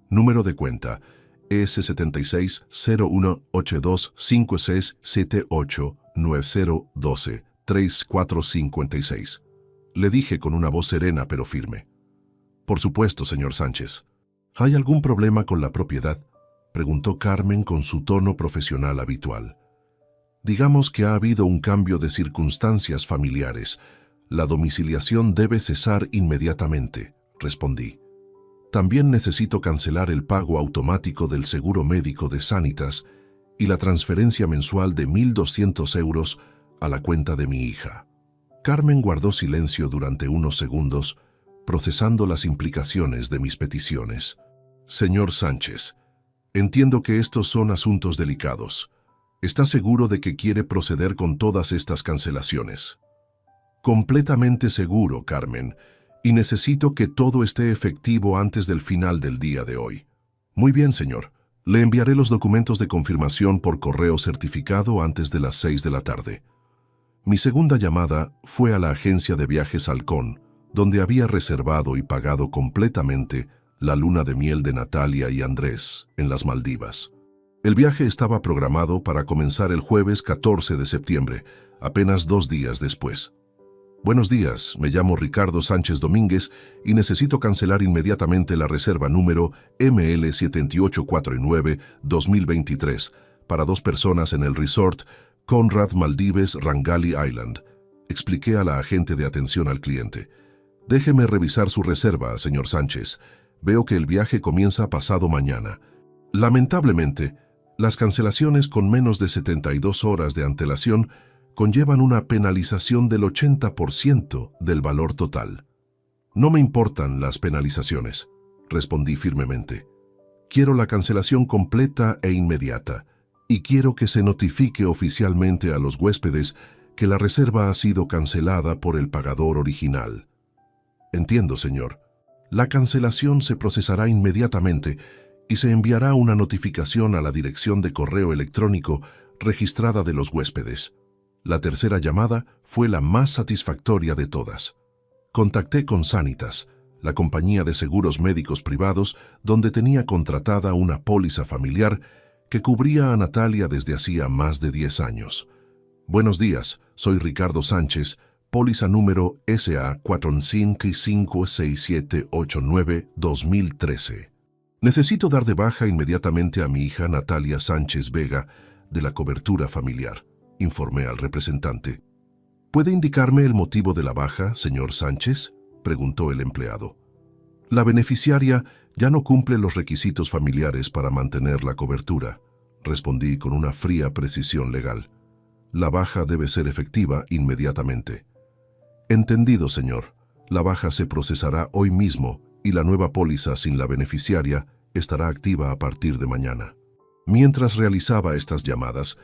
Número de cuenta S76-0182-5678-9012-3456. Le dije con una voz serena pero firme. «Por supuesto, señor Sánchez». «¿Hay algún problema con la propiedad?», preguntó Carmen con su tono profesional habitual. «Digamos que ha habido un cambio de circunstancias familiares. La domiciliación debe cesar inmediatamente», respondí. «También necesito cancelar el pago automático del seguro médico de Sanitas y la transferencia mensual de 1.200 euros a la cuenta de mi hija». Carmen guardó silencio durante unos segundos, procesando las implicaciones de mis peticiones. «Señor Sánchez, entiendo que estos son asuntos delicados. ¿Está seguro de que quiere proceder con todas estas cancelaciones?» «Completamente seguro, Carmen, y necesito que todo esté efectivo antes del final del día de hoy». «Muy bien, señor. Le enviaré los documentos de confirmación por correo certificado antes de las 6 de la tarde». Mi segunda llamada fue a la agencia de viajes Halcón, donde había reservado y pagado completamente la luna de miel de Natalia y Andrés en las Maldivas. El viaje estaba programado para comenzar el jueves 14 de septiembre, apenas 2 días después. «Buenos días, me llamo Ricardo Sánchez Domínguez y necesito cancelar inmediatamente la reserva número ML7849-2023 para 2 personas en el resort Conrad Maldives Rangali Island», expliqué a la agente de atención al cliente. «Déjeme revisar su reserva, señor Sánchez. Veo que el viaje comienza pasado mañana. Lamentablemente, las cancelaciones con menos de 72 horas de antelación conllevan una penalización del 80% del valor total». «No me importan las penalizaciones», respondí firmemente. Quiero la cancelación completa e inmediata, y quiero que se notifique oficialmente a los huéspedes que la reserva ha sido cancelada por el pagador original. Entiendo, señor. La cancelación se procesará inmediatamente y se enviará una notificación a la dirección de correo electrónico registrada de los huéspedes. La tercera llamada fue la más satisfactoria de todas. Contacté con Sanitas, la compañía de seguros médicos privados donde tenía contratada una póliza familiar que cubría a Natalia desde hacía más de 10 años. Buenos días, soy Ricardo Sánchez, póliza número SA 455789-2013. Necesito dar de baja inmediatamente a mi hija Natalia Sánchez Vega de la cobertura familiar, informé al representante. ¿Puede indicarme el motivo de la baja, señor Sánchez?, preguntó el empleado. La beneficiaria ya no cumple los requisitos familiares para mantener la cobertura, respondí con una fría precisión legal. La baja debe ser efectiva inmediatamente. Entendido, señor. La baja se procesará hoy mismo y la nueva póliza sin la beneficiaria estará activa a partir de mañana. Mientras realizaba estas llamadas,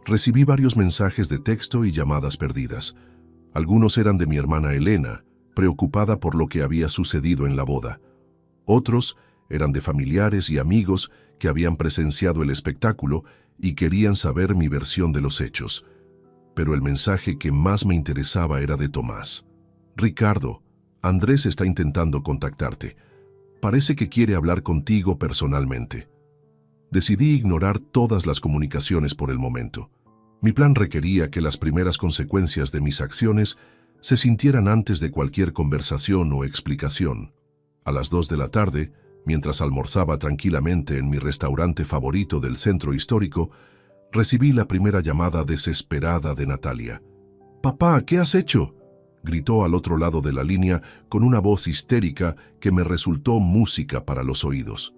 recibí varios mensajes de texto y llamadas perdidas. Algunos eran de mi hermana Elena, preocupada por lo que había sucedido en la boda. Otros eran de familiares y amigos que habían presenciado el espectáculo y querían saber mi versión de los hechos. Pero el mensaje que más me interesaba era de Tomás. Ricardo, Andrés está intentando contactarte. Parece que quiere hablar contigo personalmente. Decidí ignorar todas las comunicaciones por el momento. Mi plan requería que las primeras consecuencias de mis acciones se sintieran antes de cualquier conversación o explicación. A las 2 de la tarde, mientras almorzaba tranquilamente en mi restaurante favorito del centro histórico, recibí la primera llamada desesperada de Natalia. «Papá, ¿qué has hecho?», gritó al otro lado de la línea con una voz histérica que me resultó música para los oídos.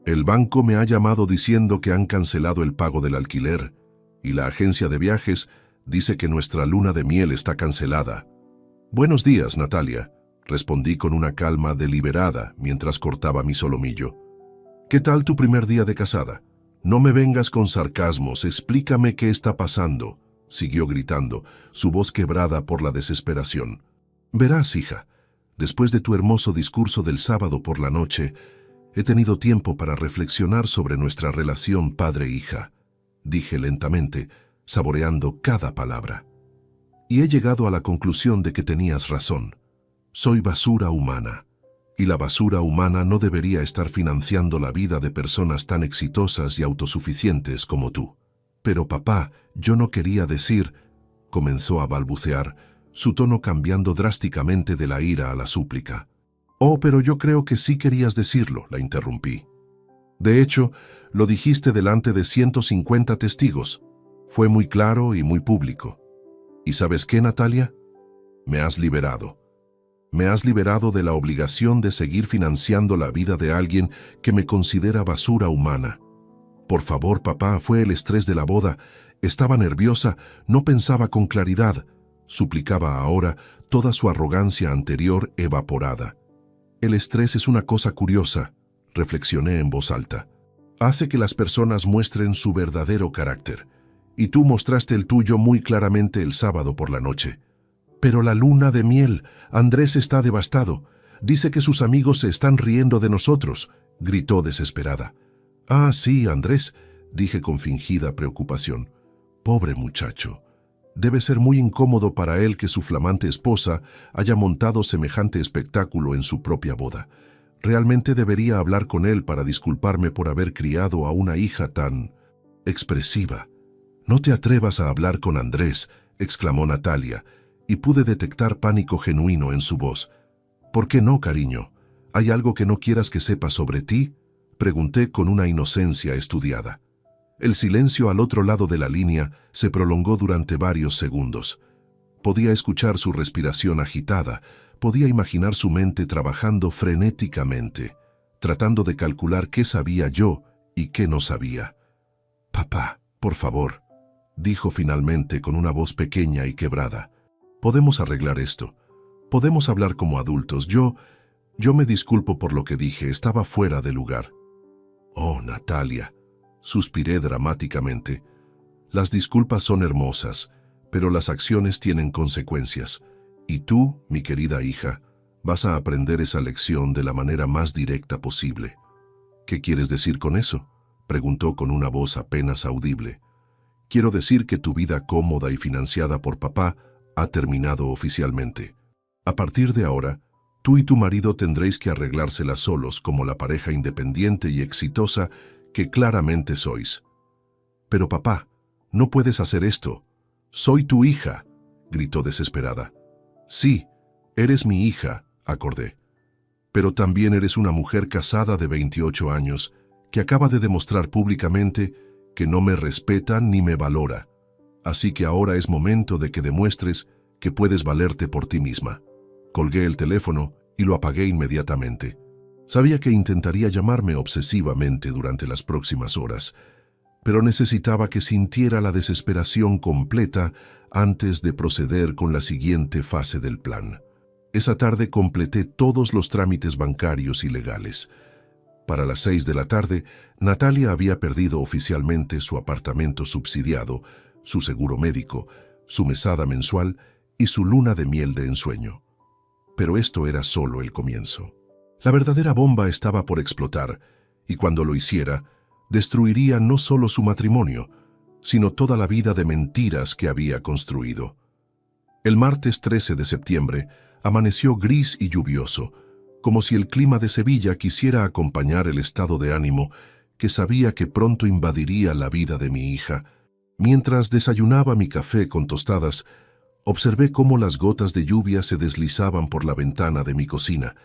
«El banco me ha llamado diciendo que han cancelado el pago del alquiler y la agencia de viajes dice que nuestra luna de miel está cancelada». «Buenos días, Natalia», respondí con una calma deliberada mientras cortaba mi solomillo. «¿Qué tal tu primer día de casada? No me vengas con sarcasmos, explícame qué está pasando», siguió gritando, su voz quebrada por la desesperación. «Verás, hija, después de tu hermoso discurso del sábado por la noche, he tenido tiempo para reflexionar sobre nuestra relación padre-hija», dije lentamente, saboreando cada palabra. «Y he llegado a la conclusión de que tenías razón. Soy basura humana, y la basura humana no debería estar financiando la vida de personas tan exitosas y autosuficientes como tú. Pero papá, yo no quería decir», comenzó a balbucear, su tono cambiando drásticamente de la ira a la súplica. «Oh, pero yo creo que sí querías decirlo», la interrumpí. «De hecho, lo dijiste delante de 150 testigos. Fue muy claro y muy público. ¿Y sabes qué, Natalia? Me has liberado. Me has liberado de la obligación de seguir financiando la vida de alguien que me considera basura humana. Por favor, papá, fue el estrés de la boda. Estaba nerviosa, no pensaba con claridad», suplicaba ahora, toda su arrogancia anterior evaporada. «El estrés es una cosa curiosa», reflexioné en voz alta. «Hace que las personas muestren su verdadero carácter. Y tú mostraste el tuyo muy claramente el sábado por la noche. Pero la luna de miel, Andrés está devastado. Dice que sus amigos se están riendo de nosotros», gritó desesperada. «Ah, sí, Andrés», dije con fingida preocupación. «Pobre muchacho. Debe ser muy incómodo para él que su flamante esposa haya montado semejante espectáculo en su propia boda. Realmente debería hablar con él para disculparme por haber criado a una hija tan expresiva». «No te atrevas a hablar con Andrés», exclamó Natalia, y pude detectar pánico genuino en su voz. «¿Por qué no, cariño? ¿Hay algo que no quieras que sepa sobre ti?», pregunté con una inocencia estudiada. El silencio al otro lado de la línea se prolongó durante varios segundos. Podía escuchar su respiración agitada, podía imaginar su mente trabajando frenéticamente, tratando de calcular qué sabía yo y qué no sabía. «Papá, por favor», dijo finalmente con una voz pequeña y quebrada. «Podemos arreglar esto. Podemos hablar como adultos. Yo me disculpo por lo que dije, estaba fuera de lugar». Oh, Natalia, suspiré dramáticamente. Las disculpas son hermosas, pero las acciones tienen consecuencias. Y tú, mi querida hija, vas a aprender esa lección de la manera más directa posible. ¿Qué quieres decir con eso?, preguntó con una voz apenas audible. Quiero decir que tu vida cómoda y financiada por papá ha terminado oficialmente. A partir de ahora, tú y tu marido tendréis que arreglárselas solos como la pareja independiente y exitosa que claramente sois. Pero papá, no puedes hacer esto. Soy tu hija, gritó desesperada. Sí, eres mi hija, acordé. Pero también eres una mujer casada de 28 años que acaba de demostrar públicamente que no me respeta ni me valora. Así que ahora es momento de que demuestres que puedes valerte por ti misma. Colgué el teléfono y lo apagué inmediatamente. Sabía que intentaría llamarme obsesivamente durante las próximas horas, pero necesitaba que sintiera la desesperación completa antes de proceder con la siguiente fase del plan. Esa tarde completé todos los trámites bancarios y legales. Para las 6 de la tarde, Natalia había perdido oficialmente su apartamento subsidiado, su seguro médico, su mesada mensual y su luna de miel de ensueño. Pero esto era solo el comienzo. La verdadera bomba estaba por explotar, y cuando lo hiciera, destruiría no solo su matrimonio, sino toda la vida de mentiras que había construido. El martes 13 de septiembre amaneció gris y lluvioso, como si el clima de Sevilla quisiera acompañar el estado de ánimo que sabía que pronto invadiría la vida de mi hija. Mientras desayunaba mi café con tostadas, observé cómo las gotas de lluvia se deslizaban por la ventana de mi cocina,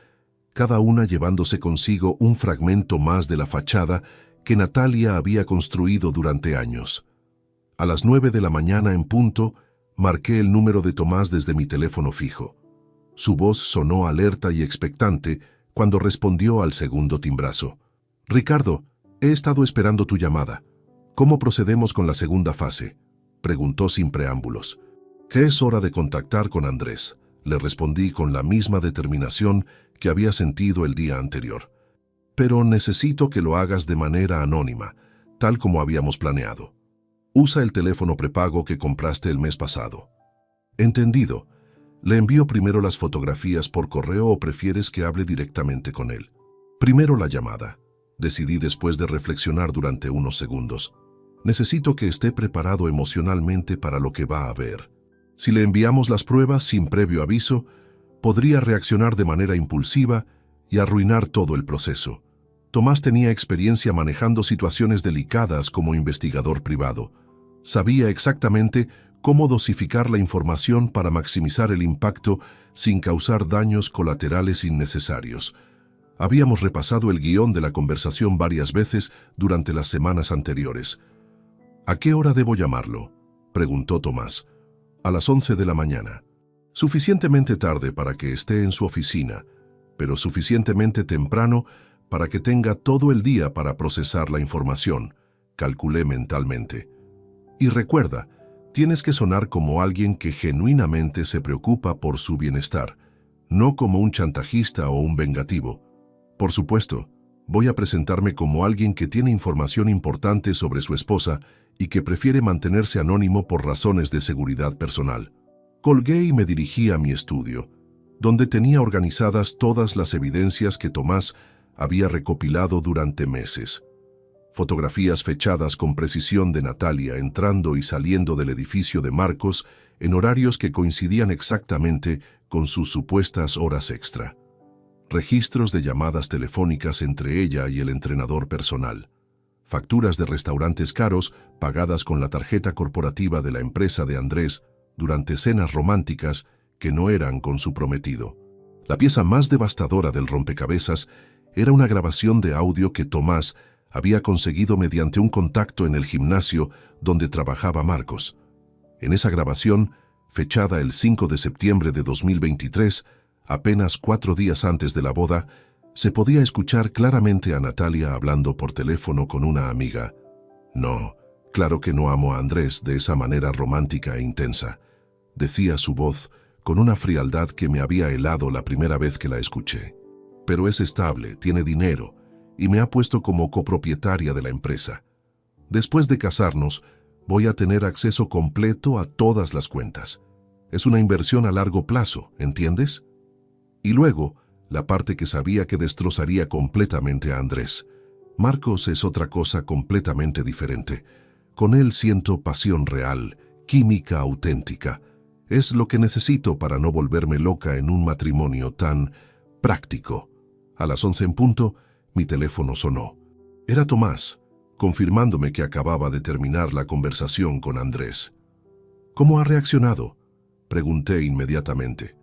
cada una llevándose consigo un fragmento más de la fachada que Natalia había construido durante años. A las 9 de la mañana en punto, marqué el número de Tomás desde mi teléfono fijo. Su voz sonó alerta y expectante cuando respondió al segundo timbrazo. «Ricardo, he estado esperando tu llamada. ¿Cómo procedemos con la segunda fase?», preguntó sin preámbulos. «Que es hora de contactar con Andrés», le respondí con la misma determinación que había sentido el día anterior. «Pero necesito que lo hagas de manera anónima, tal como habíamos planeado. Usa el teléfono prepago que compraste el mes pasado». «Entendido. ¿Le envío primero las fotografías por correo o prefieres que hable directamente con él?». «Primero la llamada», decidí después de reflexionar durante unos segundos. «Necesito que esté preparado emocionalmente para lo que va a ver. Si le enviamos las pruebas sin previo aviso, podría reaccionar de manera impulsiva y arruinar todo el proceso». Tomás tenía experiencia manejando situaciones delicadas como investigador privado. Sabía exactamente cómo dosificar la información para maximizar el impacto sin causar daños colaterales innecesarios. Habíamos repasado el guión de la conversación varias veces durante las semanas anteriores. «¿A qué hora debo llamarlo?», preguntó Tomás. «A las 11 de la mañana. Suficientemente tarde para que esté en su oficina, pero suficientemente temprano para que tenga todo el día para procesar la información», calculé mentalmente. «Y recuerda, tienes que sonar como alguien que genuinamente se preocupa por su bienestar, no como un chantajista o un vengativo. Por supuesto, voy a presentarme como alguien que tiene información importante sobre su esposa y que prefiere mantenerse anónimo por razones de seguridad personal». Colgué y me dirigí a mi estudio, donde tenía organizadas todas las evidencias que Tomás había recopilado durante meses. Fotografías fechadas con precisión de Natalia entrando y saliendo del edificio de Marcos en horarios que coincidían exactamente con sus supuestas horas extra. Registros de llamadas telefónicas entre ella y el entrenador personal. Facturas de restaurantes caros pagadas con la tarjeta corporativa de la empresa de Andrés durante cenas románticas que no eran con su prometido. La pieza más devastadora del rompecabezas era una grabación de audio que Tomás había conseguido mediante un contacto en el gimnasio donde trabajaba Marcos. En esa grabación, fechada el 5 de septiembre de 2023, apenas 4 días antes de la boda, se podía escuchar claramente a Natalia hablando por teléfono con una amiga. «No, claro que no amo a Andrés de esa manera romántica e intensa», decía su voz con una frialdad que me había helado la primera vez que la escuché. «Pero es estable, tiene dinero, y me ha puesto como copropietaria de la empresa. Después de casarnos, voy a tener acceso completo a todas las cuentas. Es una inversión a largo plazo, ¿entiendes? Y luego, la parte que sabía que destrozaría completamente a Andrés. Marcos es otra cosa completamente diferente. Con él siento pasión real, química auténtica. Es lo que necesito para no volverme loca en un matrimonio tan práctico. A las 11 en punto, mi teléfono sonó. Era Tomás, confirmándome que acababa de terminar la conversación con Andrés. ¿Cómo ha reaccionado?, pregunté inmediatamente.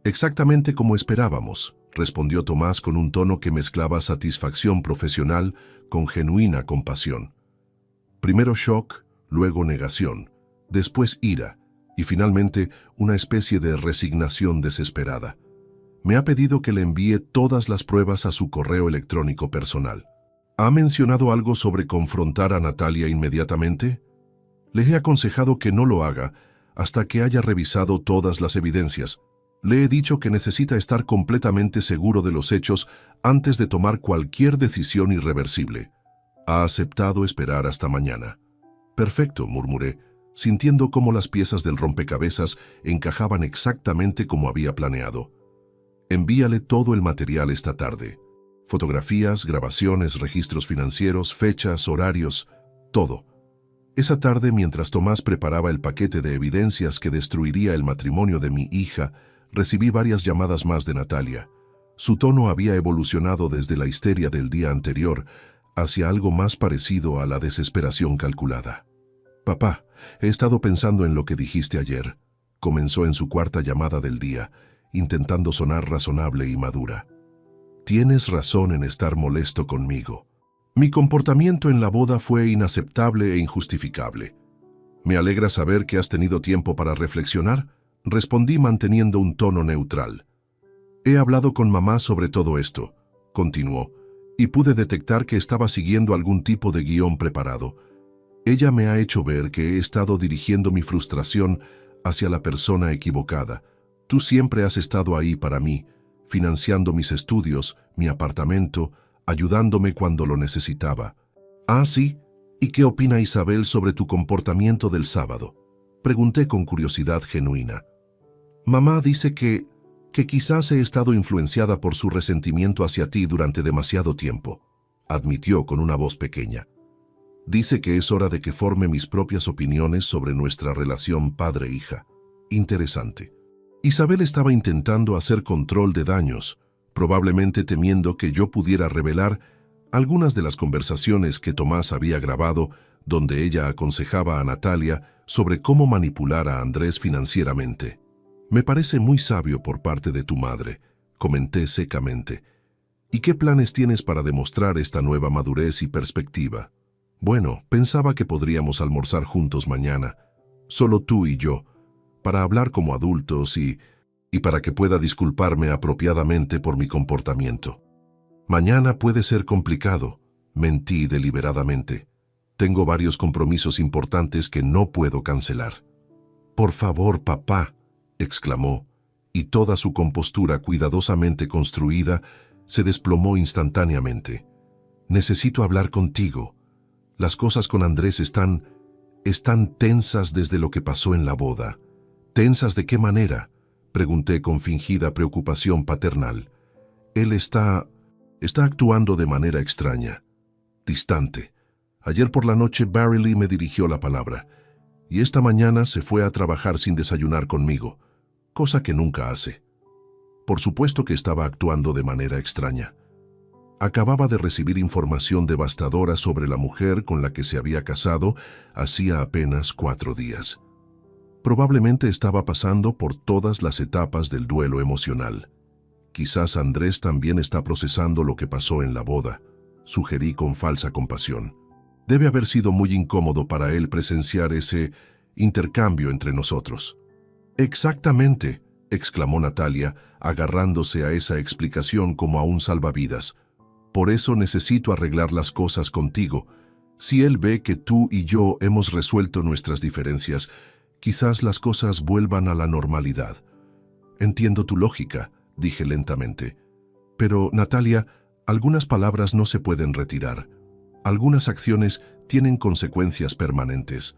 Exactamente como esperábamos, respondió Tomás con un tono que mezclaba satisfacción profesional con genuina compasión. Primero shock, luego negación, después ira y finalmente una especie de resignación desesperada. Me ha pedido que le envíe todas las pruebas a su correo electrónico personal. ¿Ha mencionado algo sobre confrontar a Natalia inmediatamente? Le he aconsejado que no lo haga hasta que haya revisado todas las evidencias. Le he dicho que necesita estar completamente seguro de los hechos antes de tomar cualquier decisión irreversible. Ha aceptado esperar hasta mañana. Perfecto, murmuré, sintiendo cómo las piezas del rompecabezas encajaban exactamente como había planeado. Envíale todo el material esta tarde. Fotografías, grabaciones, registros financieros, fechas, horarios, todo. Esa tarde, mientras Tomás preparaba el paquete de evidencias que destruiría el matrimonio de mi hija, recibí varias llamadas más de Natalia. Su tono había evolucionado desde la histeria del día anterior hacia algo más parecido a la desesperación calculada. «Papá, he estado pensando en lo que dijiste ayer», comenzó en su cuarta llamada del día, intentando sonar razonable y madura. «Tienes razón en estar molesto conmigo. Mi comportamiento en la boda fue inaceptable e injustificable. Me alegra saber que has tenido tiempo para reflexionar», respondí manteniendo un tono neutral. «He hablado con mamá sobre todo esto», continuó, y pude detectar que estaba siguiendo algún tipo de guión preparado. Ella me ha hecho ver que he estado dirigiendo mi frustración hacia la persona equivocada. Tú siempre has estado ahí para mí, financiando mis estudios, mi apartamento, ayudándome cuando lo necesitaba. «Ah, sí. ¿Y qué opina Isabel sobre tu comportamiento del sábado?», pregunté con curiosidad genuina. «Mamá dice que quizás he estado influenciada por su resentimiento hacia ti durante demasiado tiempo», admitió con una voz pequeña. «Dice que es hora de que forme mis propias opiniones sobre nuestra relación padre-hija. Interesante». Isabel estaba intentando hacer control de daños, probablemente temiendo que yo pudiera revelar algunas de las conversaciones que Tomás había grabado, donde ella aconsejaba a Natalia sobre cómo manipular a Andrés financieramente. «Me parece muy sabio por parte de tu madre», comenté secamente. «¿Y qué planes tienes para demostrar esta nueva madurez y perspectiva?» «Bueno, pensaba que podríamos almorzar juntos mañana, solo tú y yo, para hablar como adultos y para que pueda disculparme apropiadamente por mi comportamiento». «Mañana puede ser complicado», mentí deliberadamente. «Tengo varios compromisos importantes que no puedo cancelar». «Por favor, papá», exclamó, y toda su compostura cuidadosamente construida se desplomó instantáneamente. «Necesito hablar contigo. Las cosas con Andrés están tensas desde lo que pasó en la boda». «¿Tensas de qué manera?», pregunté con fingida preocupación paternal. «Él está actuando de manera extraña, distante. Ayer por la noche Barry Lee me dirigió la palabra, y esta mañana se fue a trabajar sin desayunar conmigo, cosa que nunca hace. Por supuesto que estaba actuando de manera extraña. Acababa de recibir información devastadora sobre la mujer con la que se había casado hacía apenas 4 días. Probablemente estaba pasando por todas las etapas del duelo emocional. Quizás Andrés también está procesando lo que pasó en la boda», sugerí con falsa compasión. «Debe haber sido muy incómodo para él presenciar ese intercambio entre nosotros». «Exactamente», exclamó Natalia, agarrándose a esa explicación como a un salvavidas. «Por eso necesito arreglar las cosas contigo. Si él ve que tú y yo hemos resuelto nuestras diferencias, quizás las cosas vuelvan a la normalidad». «Entiendo tu lógica», dije lentamente. «Pero, Natalia, Algunas palabras no se pueden retirar. Algunas acciones tienen consecuencias permanentes.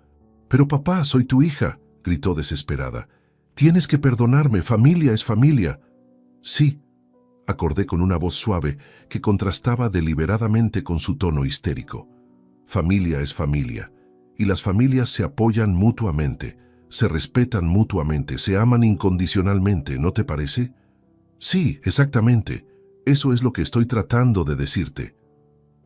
«Pero papá, soy tu hija», gritó desesperada. «Tienes que perdonarme, familia es familia». «Sí», acordé con una voz suave que contrastaba deliberadamente con su tono histérico. «Familia es familia, y las familias se apoyan mutuamente, se respetan mutuamente, se aman incondicionalmente, ¿no te parece?» «Sí, exactamente. Eso es lo que estoy tratando de decirte».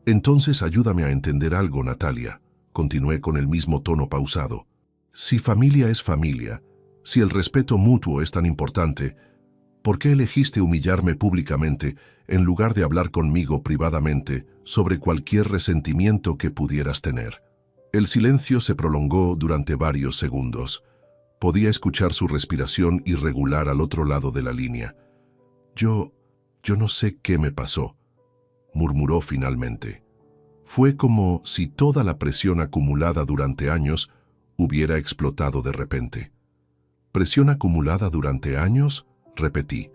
«Entonces ayúdame a entender algo, Natalia», continué con el mismo tono pausado. «Si familia es familia, si el respeto mutuo es tan importante, ¿por qué elegiste humillarme públicamente en lugar de hablar conmigo privadamente sobre cualquier resentimiento que pudieras tener?» El silencio se prolongó durante varios segundos. Podía escuchar su respiración irregular al otro lado de la línea. Yo no sé qué me pasó», murmuró finalmente. Fue como si toda la presión acumulada durante años hubiera explotado de repente. «¿Presión acumulada durante años?», repetí.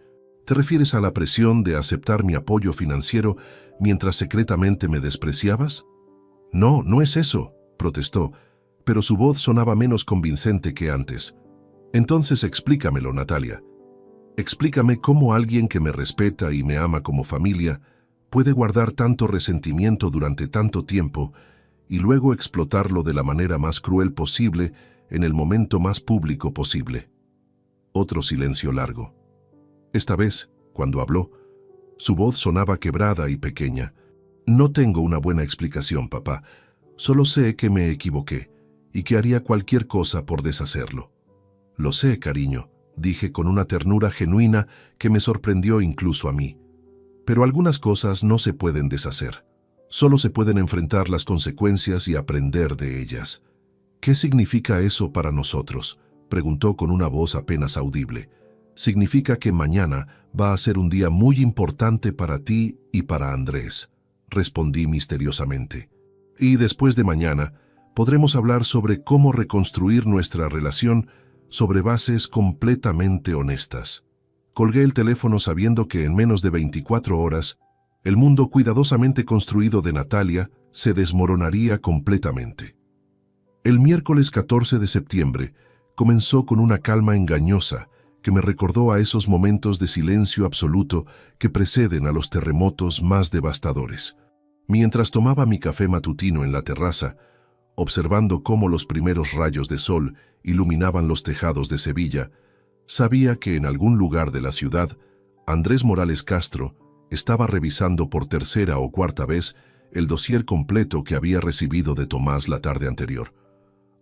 «¿Te refieres a la presión de aceptar mi apoyo financiero mientras secretamente me despreciabas?» «No, no es eso», protestó, pero su voz sonaba menos convincente que antes. «Entonces explícamelo, Natalia. Explícame cómo alguien que me respeta y me ama como familia puede guardar tanto resentimiento durante tanto tiempo y luego explotarlo de la manera más cruel posible en el momento más público posible». Otro silencio largo. Esta vez, cuando habló, su voz sonaba quebrada y pequeña. «No tengo una buena explicación, papá. Solo sé que me equivoqué y que haría cualquier cosa por deshacerlo». «Lo sé, cariño», dije con una ternura genuina que me sorprendió incluso a mí. «Pero algunas cosas no se pueden deshacer. Solo se pueden enfrentar las consecuencias y aprender de ellas». «¿Qué significa eso para nosotros?», preguntó con una voz apenas audible. «Significa que mañana va a ser un día muy importante para ti y para Andrés», respondí misteriosamente. «Y después de mañana podremos hablar sobre cómo reconstruir nuestra relación sobre bases completamente honestas». Colgué el teléfono sabiendo que en menos de 24 horas, el mundo cuidadosamente construido de Natalia se desmoronaría completamente. El miércoles 14 de septiembre comenzó con una calma engañosa que me recordó a esos momentos de silencio absoluto que preceden a los terremotos más devastadores. Mientras tomaba mi café matutino en la terraza, observando cómo los primeros rayos de sol iluminaban los tejados de Sevilla, sabía que en algún lugar de la ciudad, Andrés Morales Castro estaba revisando por tercera o cuarta vez el dossier completo que había recibido de Tomás la tarde anterior.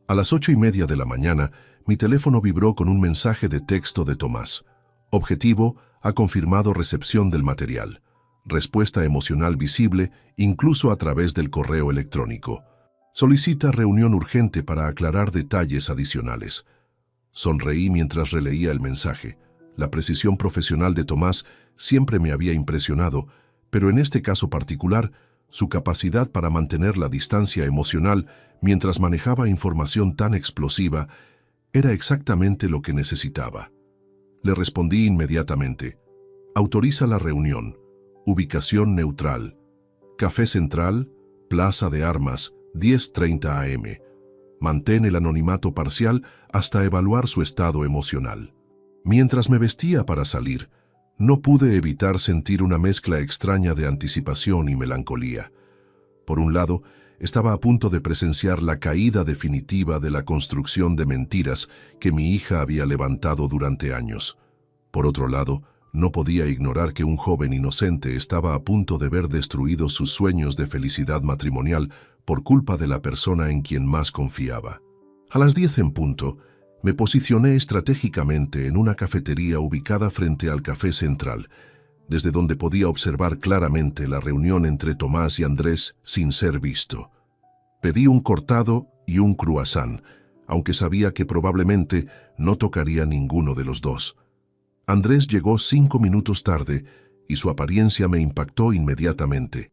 A las 8:30 de la mañana, mi teléfono vibró con un mensaje de texto de Tomás. Objetivo: ha confirmado recepción del material. Respuesta emocional visible, incluso a través del correo electrónico. Solicita reunión urgente para aclarar detalles adicionales. Sonreí mientras releía el mensaje. La precisión profesional de Tomás siempre me había impresionado, pero en este caso particular, su capacidad para mantener la distancia emocional mientras manejaba información tan explosiva era exactamente lo que necesitaba. Le respondí inmediatamente. Autoriza la reunión. Ubicación neutral. Café Central, Plaza de Armas, 10:30 am. Mantén el anonimato parcial hasta evaluar su estado emocional. Mientras me vestía para salir, no pude evitar sentir una mezcla extraña de anticipación y melancolía. Por un lado, estaba a punto de presenciar la caída definitiva de la construcción de mentiras que mi hija había levantado durante años. Por otro lado, no podía ignorar que un joven inocente estaba a punto de ver destruidos sus sueños de felicidad matrimonial por culpa de la persona en quien más confiaba. A las 10 en punto, me posicioné estratégicamente en una cafetería ubicada frente al Café Central, desde donde podía observar claramente la reunión entre Tomás y Andrés sin ser visto. Pedí un cortado y un croissant, aunque sabía que probablemente no tocaría ninguno de los dos. Andrés llegó 5 minutos tarde y su apariencia me impactó inmediatamente.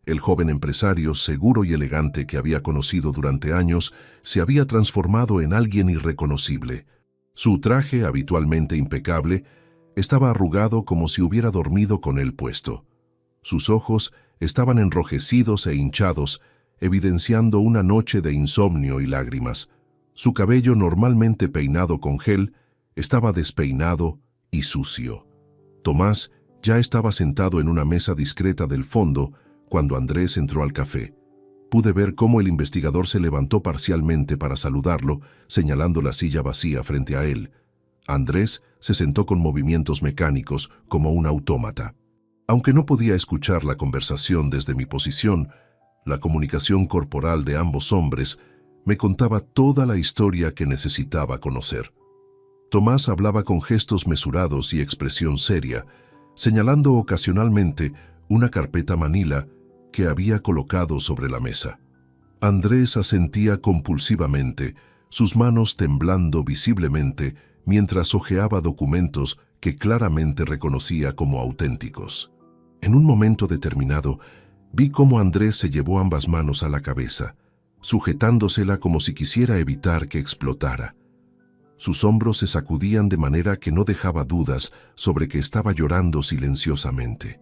El joven empresario seguro y elegante que había conocido durante años se había transformado en alguien irreconocible. Su traje, habitualmente impecable, estaba arrugado como si hubiera dormido con él puesto. Sus ojos estaban enrojecidos e hinchados, evidenciando una noche de insomnio y lágrimas. Su cabello, normalmente peinado con gel, estaba despeinado y sucio. Tomás ya estaba sentado en una mesa discreta del fondo cuando Andrés entró al café. Pude ver cómo el investigador se levantó parcialmente para saludarlo, señalando la silla vacía frente a él. Andrés se sentó con movimientos mecánicos, como un autómata. Aunque no podía escuchar la conversación desde mi posición, la comunicación corporal de ambos hombres me contaba toda la historia que necesitaba conocer. Tomás hablaba con gestos mesurados y expresión seria, señalando ocasionalmente una carpeta manila que había colocado sobre la mesa. Andrés asentía compulsivamente, sus manos temblando visiblemente mientras hojeaba documentos que claramente reconocía como auténticos. En un momento determinado, vi cómo Andrés se llevó ambas manos a la cabeza, sujetándosela como si quisiera evitar que explotara. Sus hombros se sacudían de manera que no dejaba dudas sobre que estaba llorando silenciosamente.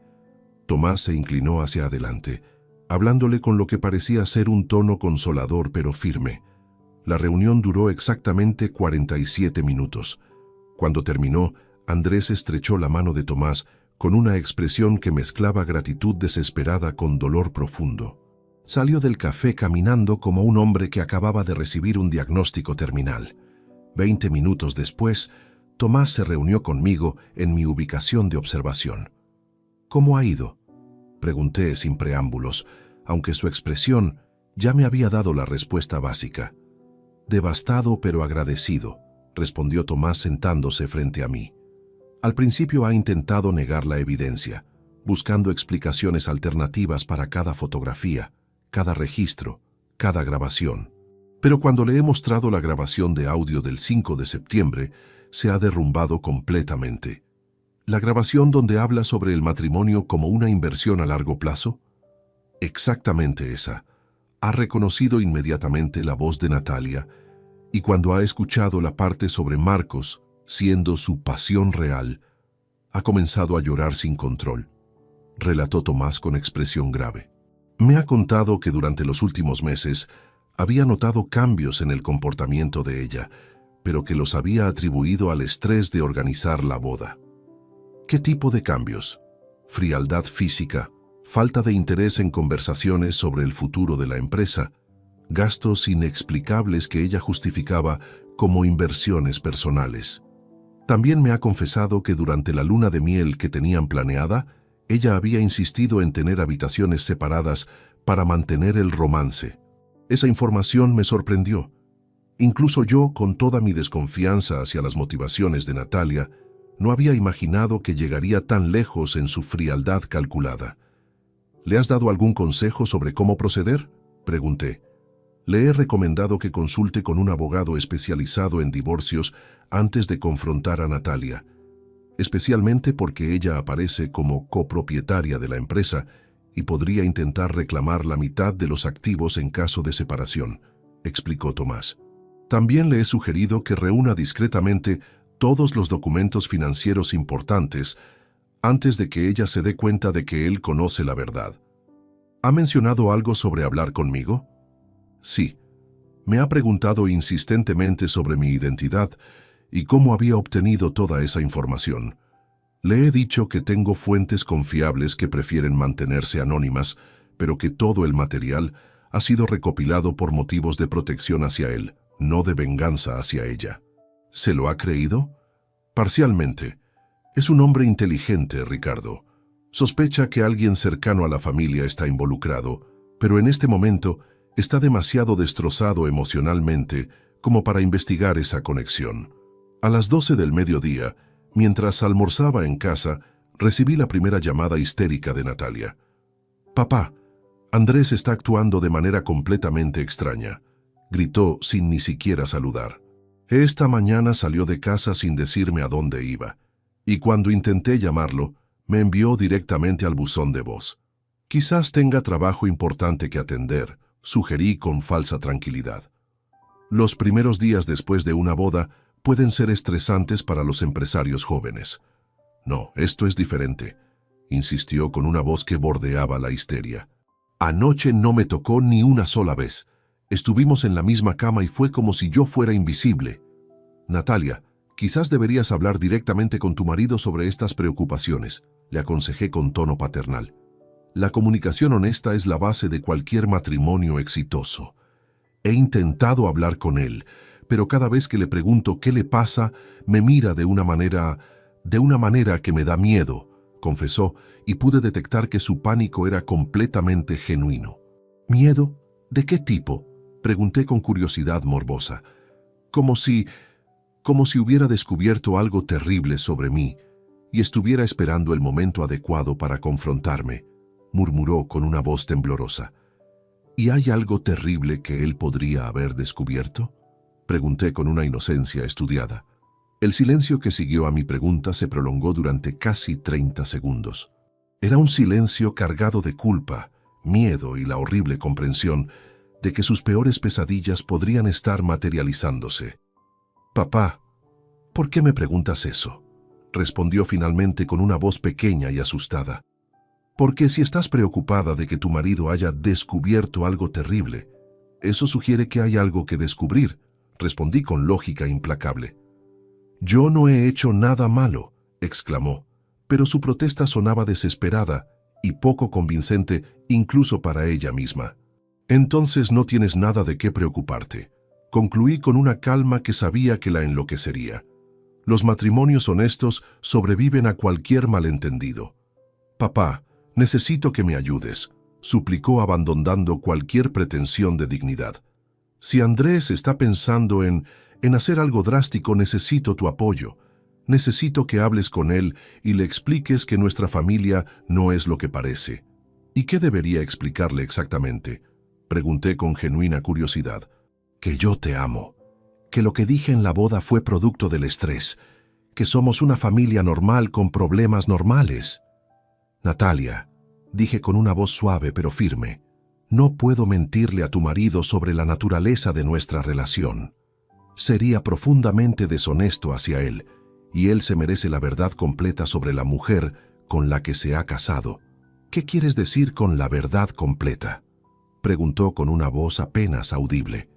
Tomás se inclinó hacia adelante, hablándole con lo que parecía ser un tono consolador pero firme. La reunión duró exactamente 47 minutos. Cuando terminó, Andrés estrechó la mano de Tomás con una expresión que mezclaba gratitud desesperada con dolor profundo. Salió del café caminando como un hombre que acababa de recibir un diagnóstico terminal. 20 minutos después, Tomás se reunió conmigo en mi ubicación de observación. ¿Cómo ha ido?, pregunté sin preámbulos, aunque su expresión ya me había dado la respuesta básica. Devastado pero agradecido, respondió Tomás sentándose frente a mí. Al principio ha intentado negar la evidencia, buscando explicaciones alternativas para cada fotografía, cada registro, cada grabación. Pero cuando le he mostrado la grabación de audio del 5 de septiembre, se ha derrumbado completamente. ¿La grabación donde habla sobre el matrimonio como una inversión a largo plazo? Exactamente esa. Ha reconocido inmediatamente la voz de Natalia, y cuando ha escuchado la parte sobre Marcos, siendo su pasión real, ha comenzado a llorar sin control, relató Tomás con expresión grave. Me ha contado que durante los últimos meses había notado cambios en el comportamiento de ella, pero que los había atribuido al estrés de organizar la boda. ¿Qué tipo de cambios? Frialdad física, falta de interés en conversaciones sobre el futuro de la empresa, gastos inexplicables que ella justificaba como inversiones personales. También me ha confesado que durante la luna de miel que tenían planeada, ella había insistido en tener habitaciones separadas para mantener el romance. Esa información me sorprendió. Incluso yo, con toda mi desconfianza hacia las motivaciones de Natalia, no había imaginado que llegaría tan lejos en su frialdad calculada. ¿Le has dado algún consejo sobre cómo proceder?, pregunté. Le he recomendado que consulte con un abogado especializado en divorcios antes de confrontar a Natalia, especialmente porque ella aparece como copropietaria de la empresa y podría intentar reclamar la mitad de los activos en caso de separación, explicó Tomás. También le he sugerido que reúna discretamente todos los documentos financieros importantes antes de que ella se dé cuenta de que él conoce la verdad. ¿Ha mencionado algo sobre hablar conmigo? Sí. Me ha preguntado insistentemente sobre mi identidad y cómo había obtenido toda esa información. Le he dicho que tengo fuentes confiables que prefieren mantenerse anónimas, pero que todo el material ha sido recopilado por motivos de protección hacia él, no de venganza hacia ella. ¿Se lo ha creído? Parcialmente. Es un hombre inteligente, Ricardo. Sospecha que alguien cercano a la familia está involucrado, pero en este momento está demasiado destrozado emocionalmente como para investigar esa conexión. A las 12 del mediodía, mientras almorzaba en casa, recibí la primera llamada histérica de Natalia. «Papá, Andrés está actuando de manera completamente extraña», gritó sin ni siquiera saludar. Esta mañana salió de casa sin decirme a dónde iba, y cuando intenté llamarlo, me envió directamente al buzón de voz. Quizás tenga trabajo importante que atender, sugerí con falsa tranquilidad. Los primeros días después de una boda pueden ser estresantes para los empresarios jóvenes. No, esto es diferente. insistió con una voz que bordeaba la histeria. Anoche no me tocó ni una sola vez. Estuvimos en la misma cama y fue como si yo fuera invisible. Natalia, quizás deberías hablar directamente con tu marido sobre estas preocupaciones, le aconsejé con tono paternal. La comunicación honesta es la base de cualquier matrimonio exitoso. He intentado hablar con él, pero cada vez que le pregunto qué le pasa, me mira de una manera que me da miedo, confesó, y pude detectar que su pánico era completamente genuino. ¿Miedo? ¿De qué tipo?, pregunté con curiosidad morbosa. Como si hubiera descubierto algo terrible sobre mí y estuviera esperando el momento adecuado para confrontarme, murmuró con una voz temblorosa. ¿Y hay algo terrible que él podría haber descubierto?, pregunté con una inocencia estudiada. El silencio que siguió a mi pregunta se prolongó durante casi 30 segundos. Era un silencio cargado de culpa, miedo y la horrible comprensión de que sus peores pesadillas podrían estar materializándose. «Papá, ¿por qué me preguntas eso?», respondió finalmente con una voz pequeña y asustada. «Porque si estás preocupada de que tu marido haya descubierto algo terrible, eso sugiere que hay algo que descubrir», respondí con lógica implacable. «Yo no he hecho nada malo», exclamó, pero su protesta sonaba desesperada y poco convincente incluso para ella misma. «Entonces no tienes nada de qué preocuparte», concluí con una calma que sabía que la enloquecería. «Los matrimonios honestos sobreviven a cualquier malentendido». «Papá, necesito que me ayudes», suplicó abandonando cualquier pretensión de dignidad. «Si Andrés está pensando en hacer algo drástico, necesito tu apoyo. Necesito que hables con él y le expliques que nuestra familia no es lo que parece». «¿Y qué debería explicarle exactamente?», pregunté con genuina curiosidad. «Que yo te amo, que lo que dije en la boda fue producto del estrés, que somos una familia normal con problemas normales». «Natalia», dije con una voz suave pero firme, «no puedo mentirle a tu marido sobre la naturaleza de nuestra relación. Sería profundamente deshonesto hacia él, y él se merece la verdad completa sobre la mujer con la que se ha casado». «¿Qué quieres decir con la verdad completa?», preguntó con una voz apenas audible.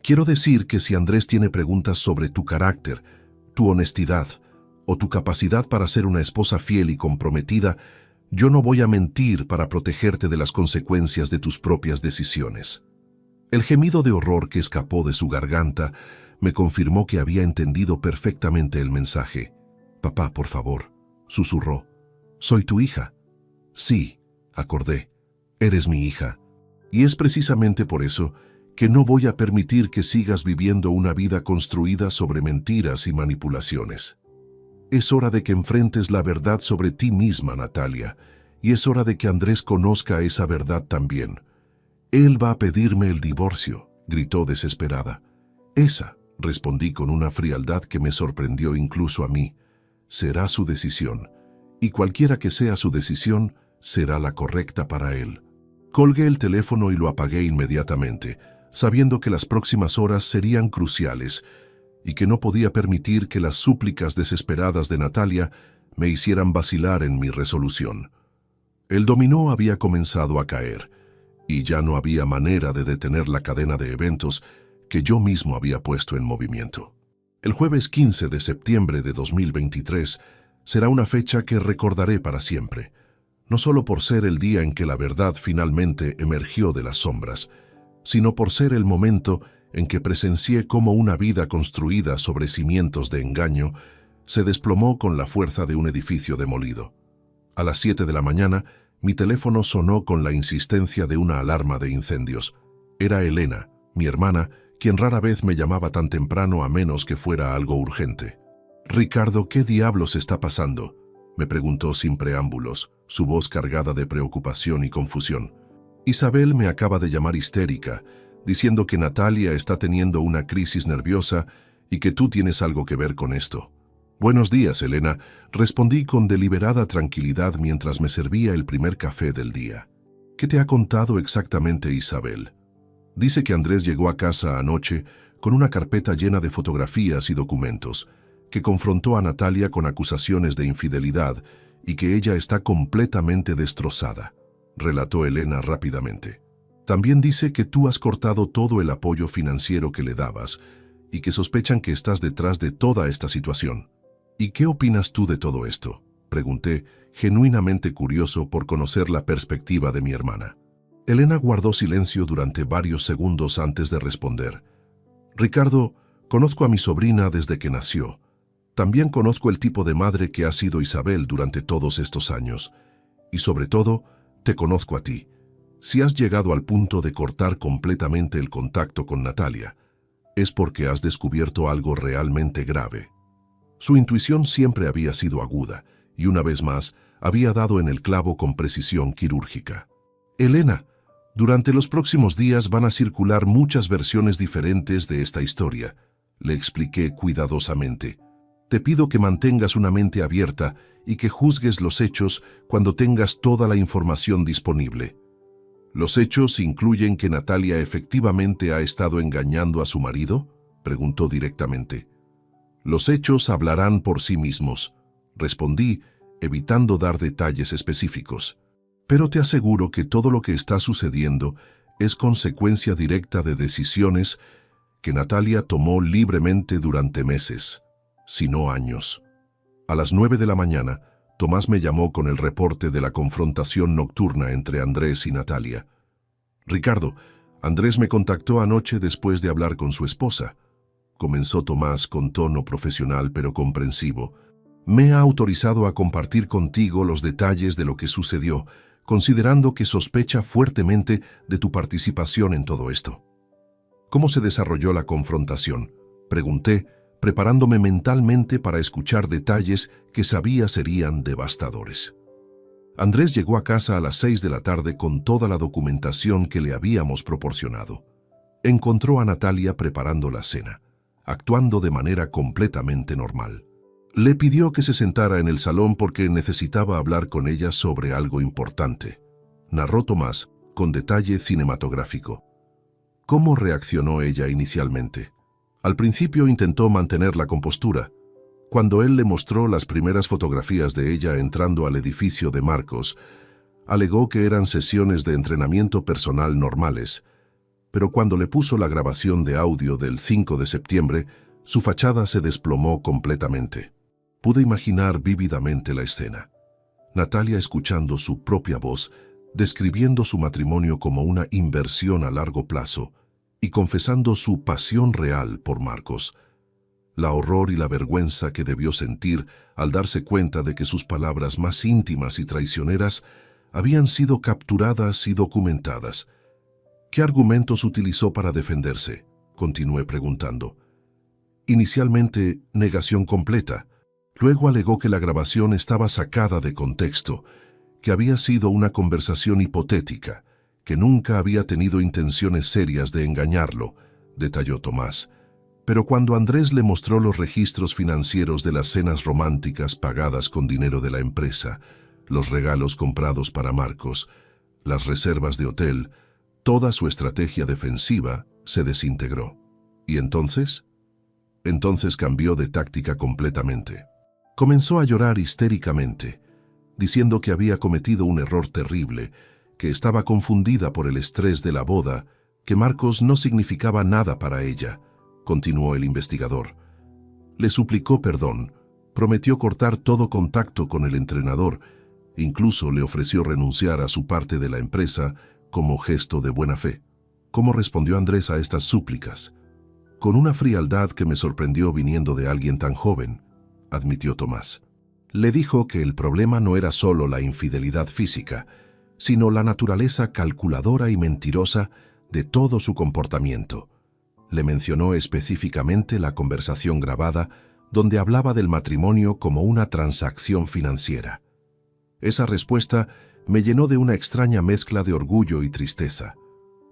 «Quiero decir que si Andrés tiene preguntas sobre tu carácter, tu honestidad o tu capacidad para ser una esposa fiel y comprometida, yo no voy a mentir para protegerte de las consecuencias de tus propias decisiones». El gemido de horror que escapó de su garganta me confirmó que había entendido perfectamente el mensaje. «Papá, por favor», susurró. «Soy tu hija». «Sí», acordé, «eres mi hija. Y es precisamente por eso que no voy a permitir que sigas viviendo una vida construida sobre mentiras y manipulaciones. Es hora de que enfrentes la verdad sobre ti misma, Natalia, y es hora de que Andrés conozca esa verdad también. Él va a pedirme el divorcio», gritó desesperada. «Esa», respondí con una frialdad que me sorprendió incluso a mí, «será su decisión, y cualquiera que sea su decisión, será la correcta para él». Colgué el teléfono y lo apagué inmediatamente, sabiendo que las próximas horas serían cruciales y que no podía permitir que las súplicas desesperadas de Natalia me hicieran vacilar en mi resolución. El dominó había comenzado a caer, y ya no había manera de detener la cadena de eventos que yo mismo había puesto en movimiento. El jueves 15 de septiembre de 2023 será una fecha que recordaré para siempre, no solo por ser el día en que la verdad finalmente emergió de las sombras, sino por ser el momento en que presencié cómo una vida construida sobre cimientos de engaño se desplomó con la fuerza de un edificio demolido. A las 7 de la mañana, mi teléfono sonó con la insistencia de una alarma de incendios. Era Elena, mi hermana, quien rara vez me llamaba tan temprano a menos que fuera algo urgente. «Ricardo, ¿qué diablos está pasando?», me preguntó sin preámbulos, su voz cargada de preocupación y confusión. «Isabel me acaba de llamar histérica, diciendo que Natalia está teniendo una crisis nerviosa y que tú tienes algo que ver con esto». «Buenos días, Elena», respondí con deliberada tranquilidad mientras me servía el primer café del día. «¿Qué te ha contado exactamente Isabel?». «Dice que Andrés llegó a casa anoche con una carpeta llena de fotografías y documentos, que confrontó a Natalia con acusaciones de infidelidad y que ella está completamente destrozada, relató Elena rápidamente. También dice que tú has cortado todo el apoyo financiero que le dabas y que sospechan que estás detrás de toda esta situación. ¿Y qué opinas tú de todo esto?, pregunté, genuinamente curioso por conocer la perspectiva de mi hermana. Elena guardó silencio durante varios segundos antes de responder. Ricardo, conozco a mi sobrina desde que nació. También conozco el tipo de madre que ha sido Isabel durante todos estos años. Y sobre todo, te conozco a ti. Si has llegado al punto de cortar completamente el contacto con Natalia, es porque has descubierto algo realmente grave. Su intuición siempre había sido aguda, y una vez más, había dado en el clavo con precisión quirúrgica. Elena, durante los próximos días van a circular muchas versiones diferentes de esta historia, le expliqué cuidadosamente. Te pido que mantengas una mente abierta y que juzgues los hechos cuando tengas toda la información disponible. ¿Los hechos incluyen que Natalia efectivamente ha estado engañando a su marido?, preguntó directamente. Los hechos hablarán por sí mismos, respondí, evitando dar detalles específicos. Pero te aseguro que todo lo que está sucediendo es consecuencia directa de decisiones que Natalia tomó libremente durante meses, si no años. A las 9 de la mañana, Tomás me llamó con el reporte de la confrontación nocturna entre Andrés y Natalia. Ricardo, Andrés me contactó anoche después de hablar con su esposa. Comenzó Tomás con tono profesional pero comprensivo. Me ha autorizado a compartir contigo los detalles de lo que sucedió, considerando que sospecha fuertemente de tu participación en todo esto. ¿Cómo se desarrolló la confrontación?, pregunté, preparándome mentalmente para escuchar detalles que sabía serían devastadores. Andrés llegó a casa a las 6 de la tarde con toda la documentación que le habíamos proporcionado. Encontró a Natalia preparando la cena, actuando de manera completamente normal. Le pidió que se sentara en el salón porque necesitaba hablar con ella sobre algo importante, narró Tomás con detalle cinematográfico. ¿Cómo reaccionó ella inicialmente? Al principio intentó mantener la compostura. Cuando él le mostró las primeras fotografías de ella entrando al edificio de Marcos, alegó que eran sesiones de entrenamiento personal normales, pero cuando le puso la grabación de audio del 5 de septiembre, su fachada se desplomó completamente. Pude imaginar vívidamente la escena. Natalia escuchando su propia voz, describiendo su matrimonio como una inversión a largo plazo y confesando su pasión real por Marcos. La horror y la vergüenza que debió sentir al darse cuenta de que sus palabras más íntimas y traicioneras habían sido capturadas y documentadas. ¿Qué argumentos utilizó para defenderse?, continué preguntando. Inicialmente, negación completa. Luego alegó que la grabación estaba sacada de contexto, que había sido una conversación hipotética, que nunca había tenido intenciones serias de engañarlo, detalló Tomás. Pero cuando Andrés le mostró los registros financieros de las cenas románticas pagadas con dinero de la empresa, los regalos comprados para Marcos, las reservas de hotel, toda su estrategia defensiva se desintegró. ¿Y entonces? Entonces cambió de táctica completamente. Comenzó a llorar histéricamente, diciendo que había cometido un error terrible, que estaba confundida por el estrés de la boda, que Marcos no significaba nada para ella, continuó el investigador. Le suplicó perdón, prometió cortar todo contacto con el entrenador, incluso le ofreció renunciar a su parte de la empresa como gesto de buena fe. ¿Cómo respondió Andrés a estas súplicas? Con una frialdad que me sorprendió viniendo de alguien tan joven, admitió Tomás. Le dijo que el problema no era solo la infidelidad física, sino la naturaleza calculadora y mentirosa de todo su comportamiento. Le mencionó específicamente la conversación grabada donde hablaba del matrimonio como una transacción financiera. Esa respuesta me llenó de una extraña mezcla de orgullo y tristeza.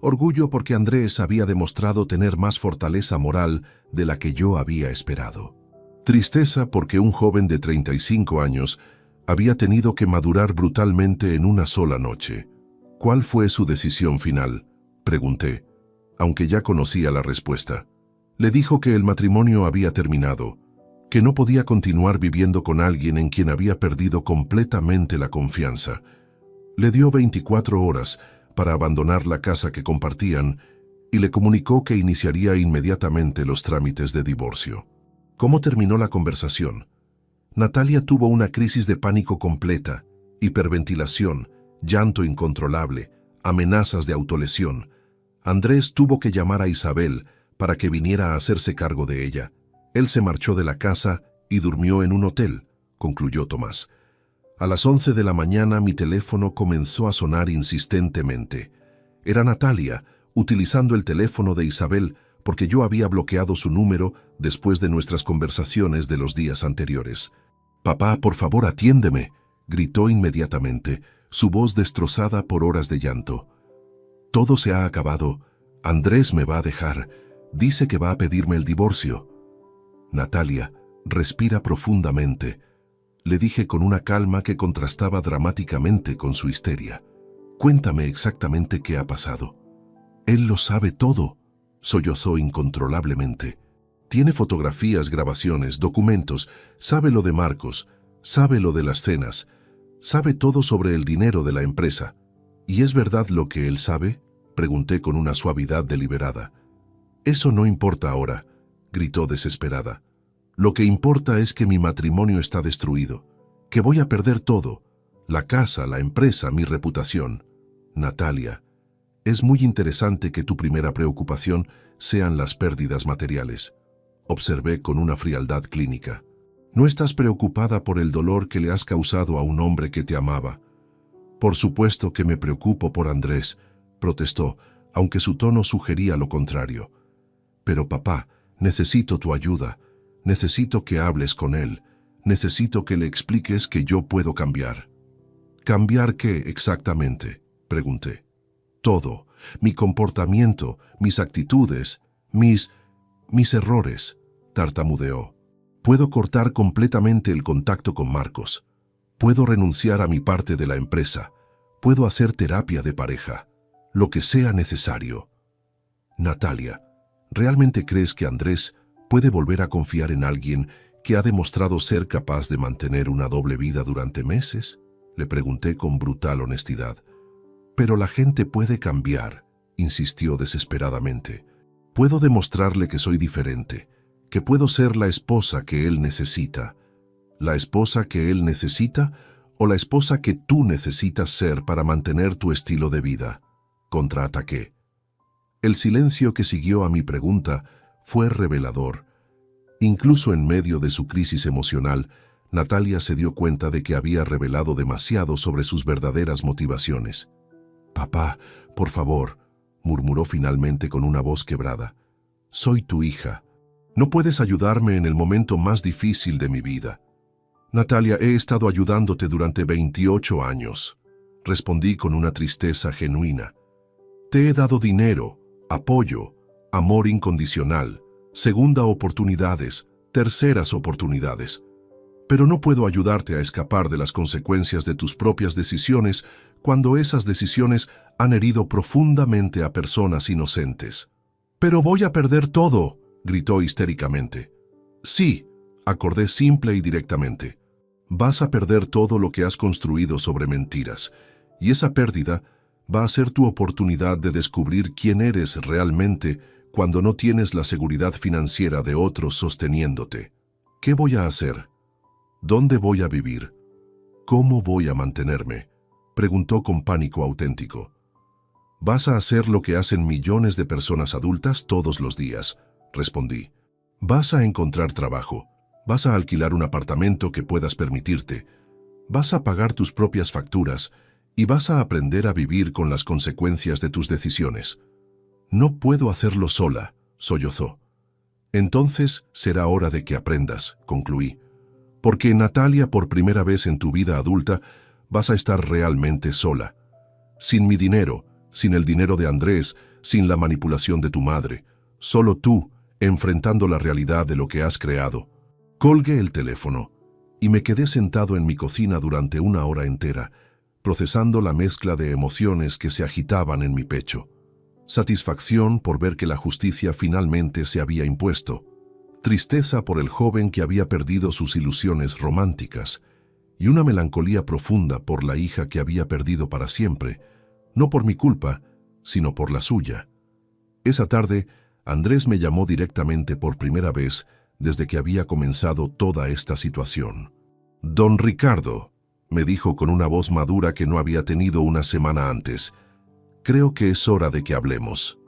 Orgullo porque Andrés había demostrado tener más fortaleza moral de la que yo había esperado. Tristeza porque un joven de 35 años había tenido que madurar brutalmente en una sola noche. ¿Cuál fue su decisión final?, pregunté, aunque ya conocía la respuesta. Le dijo que el matrimonio había terminado, que no podía continuar viviendo con alguien en quien había perdido completamente la confianza. Le dio 24 horas para abandonar la casa que compartían y le comunicó que iniciaría inmediatamente los trámites de divorcio. ¿Cómo terminó la conversación? Natalia tuvo una crisis de pánico completa, hiperventilación, llanto incontrolable, amenazas de autolesión. Andrés tuvo que llamar a Isabel para que viniera a hacerse cargo de ella. Él se marchó de la casa y durmió en un hotel, concluyó Tomás. A las 11 de la mañana mi teléfono comenzó a sonar insistentemente. Era Natalia, utilizando el teléfono de Isabel porque yo había bloqueado su número después de nuestras conversaciones de los días anteriores. «Papá, por favor, atiéndeme», gritó inmediatamente, su voz destrozada por horas de llanto. «Todo se ha acabado. Andrés me va a dejar. Dice que va a pedirme el divorcio». «Natalia, respira profundamente», le dije con una calma que contrastaba dramáticamente con su histeria. «Cuéntame exactamente qué ha pasado». «Él lo sabe todo», sollozó incontrolablemente. «Tiene fotografías, grabaciones, documentos, sabe lo de Marcos, sabe lo de las cenas, sabe todo sobre el dinero de la empresa». «¿Y es verdad lo que él sabe?», pregunté con una suavidad deliberada. «Eso no importa ahora», gritó desesperada. «Lo que importa es que mi matrimonio está destruido, que voy a perder todo, la casa, la empresa, mi reputación». «Natalia, es muy interesante que tu primera preocupación sean las pérdidas materiales», observé con una frialdad clínica. «No estás preocupada por el dolor que le has causado a un hombre que te amaba». «Por supuesto que me preocupo por Andrés», protestó, aunque su tono sugería lo contrario. «Pero papá, necesito tu ayuda. Necesito que hables con él. Necesito que le expliques que yo puedo cambiar». «¿Cambiar qué exactamente?», pregunté. «Todo. Mi comportamiento, mis actitudes, mis errores», tartamudeó. «Puedo cortar completamente el contacto con Marcos. Puedo renunciar a mi parte de la empresa. Puedo hacer terapia de pareja. Lo que sea necesario». «Natalia, ¿realmente crees que Andrés puede volver a confiar en alguien que ha demostrado ser capaz de mantener una doble vida durante meses?», le pregunté con brutal honestidad. «Pero la gente puede cambiar», insistió desesperadamente. «Puedo demostrarle que soy diferente, que puedo ser la esposa que él necesita». «¿La esposa que él necesita o la esposa que tú necesitas ser para mantener tu estilo de vida?», contraataqué. El silencio que siguió a mi pregunta fue revelador. Incluso en medio de su crisis emocional, Natalia se dio cuenta de que había revelado demasiado sobre sus verdaderas motivaciones. «Papá, por favor», murmuró finalmente con una voz quebrada. «Soy tu hija. No puedes ayudarme en el momento más difícil de mi vida». «Natalia, he estado ayudándote durante 28 años», respondí con una tristeza genuina. «Te he dado dinero, apoyo, amor incondicional, segunda oportunidades, terceras oportunidades. Pero no puedo ayudarte a escapar de las consecuencias de tus propias decisiones cuando esas decisiones han herido profundamente a personas inocentes». «Pero voy a perder todo», gritó histéricamente. «Sí», acordé simple y directamente. «Vas a perder todo lo que has construido sobre mentiras, y esa pérdida va a ser tu oportunidad de descubrir quién eres realmente cuando no tienes la seguridad financiera de otros sosteniéndote. ¿Qué voy a hacer? ¿Dónde voy a vivir? ¿Cómo voy a mantenerme?», preguntó con pánico auténtico. «Vas a hacer lo que hacen millones de personas adultas todos los días», respondí. «Vas a encontrar trabajo. Vas a alquilar un apartamento que puedas permitirte. Vas a pagar tus propias facturas y vas a aprender a vivir con las consecuencias de tus decisiones». «No puedo hacerlo sola», sollozó. «Entonces será hora de que aprendas», concluí. «Porque, Natalia, por primera vez en tu vida adulta, vas a estar realmente sola. Sin mi dinero, sin el dinero de Andrés, sin la manipulación de tu madre. Solo tú, enfrentando la realidad de lo que has creado». Colgué el teléfono y me quedé sentado en mi cocina durante una hora entera, procesando la mezcla de emociones que se agitaban en mi pecho. Satisfacción por ver que la justicia finalmente se había impuesto. tristeza por el joven que había perdido sus ilusiones románticas y una melancolía profunda por la hija que había perdido para siempre, no por mi culpa, sino por la suya. Esa tarde, Andrés me llamó directamente por primera vez desde que había comenzado toda esta situación. «Don Ricardo», me dijo con una voz madura que no había tenido una semana antes, «creo que es hora de que hablemos».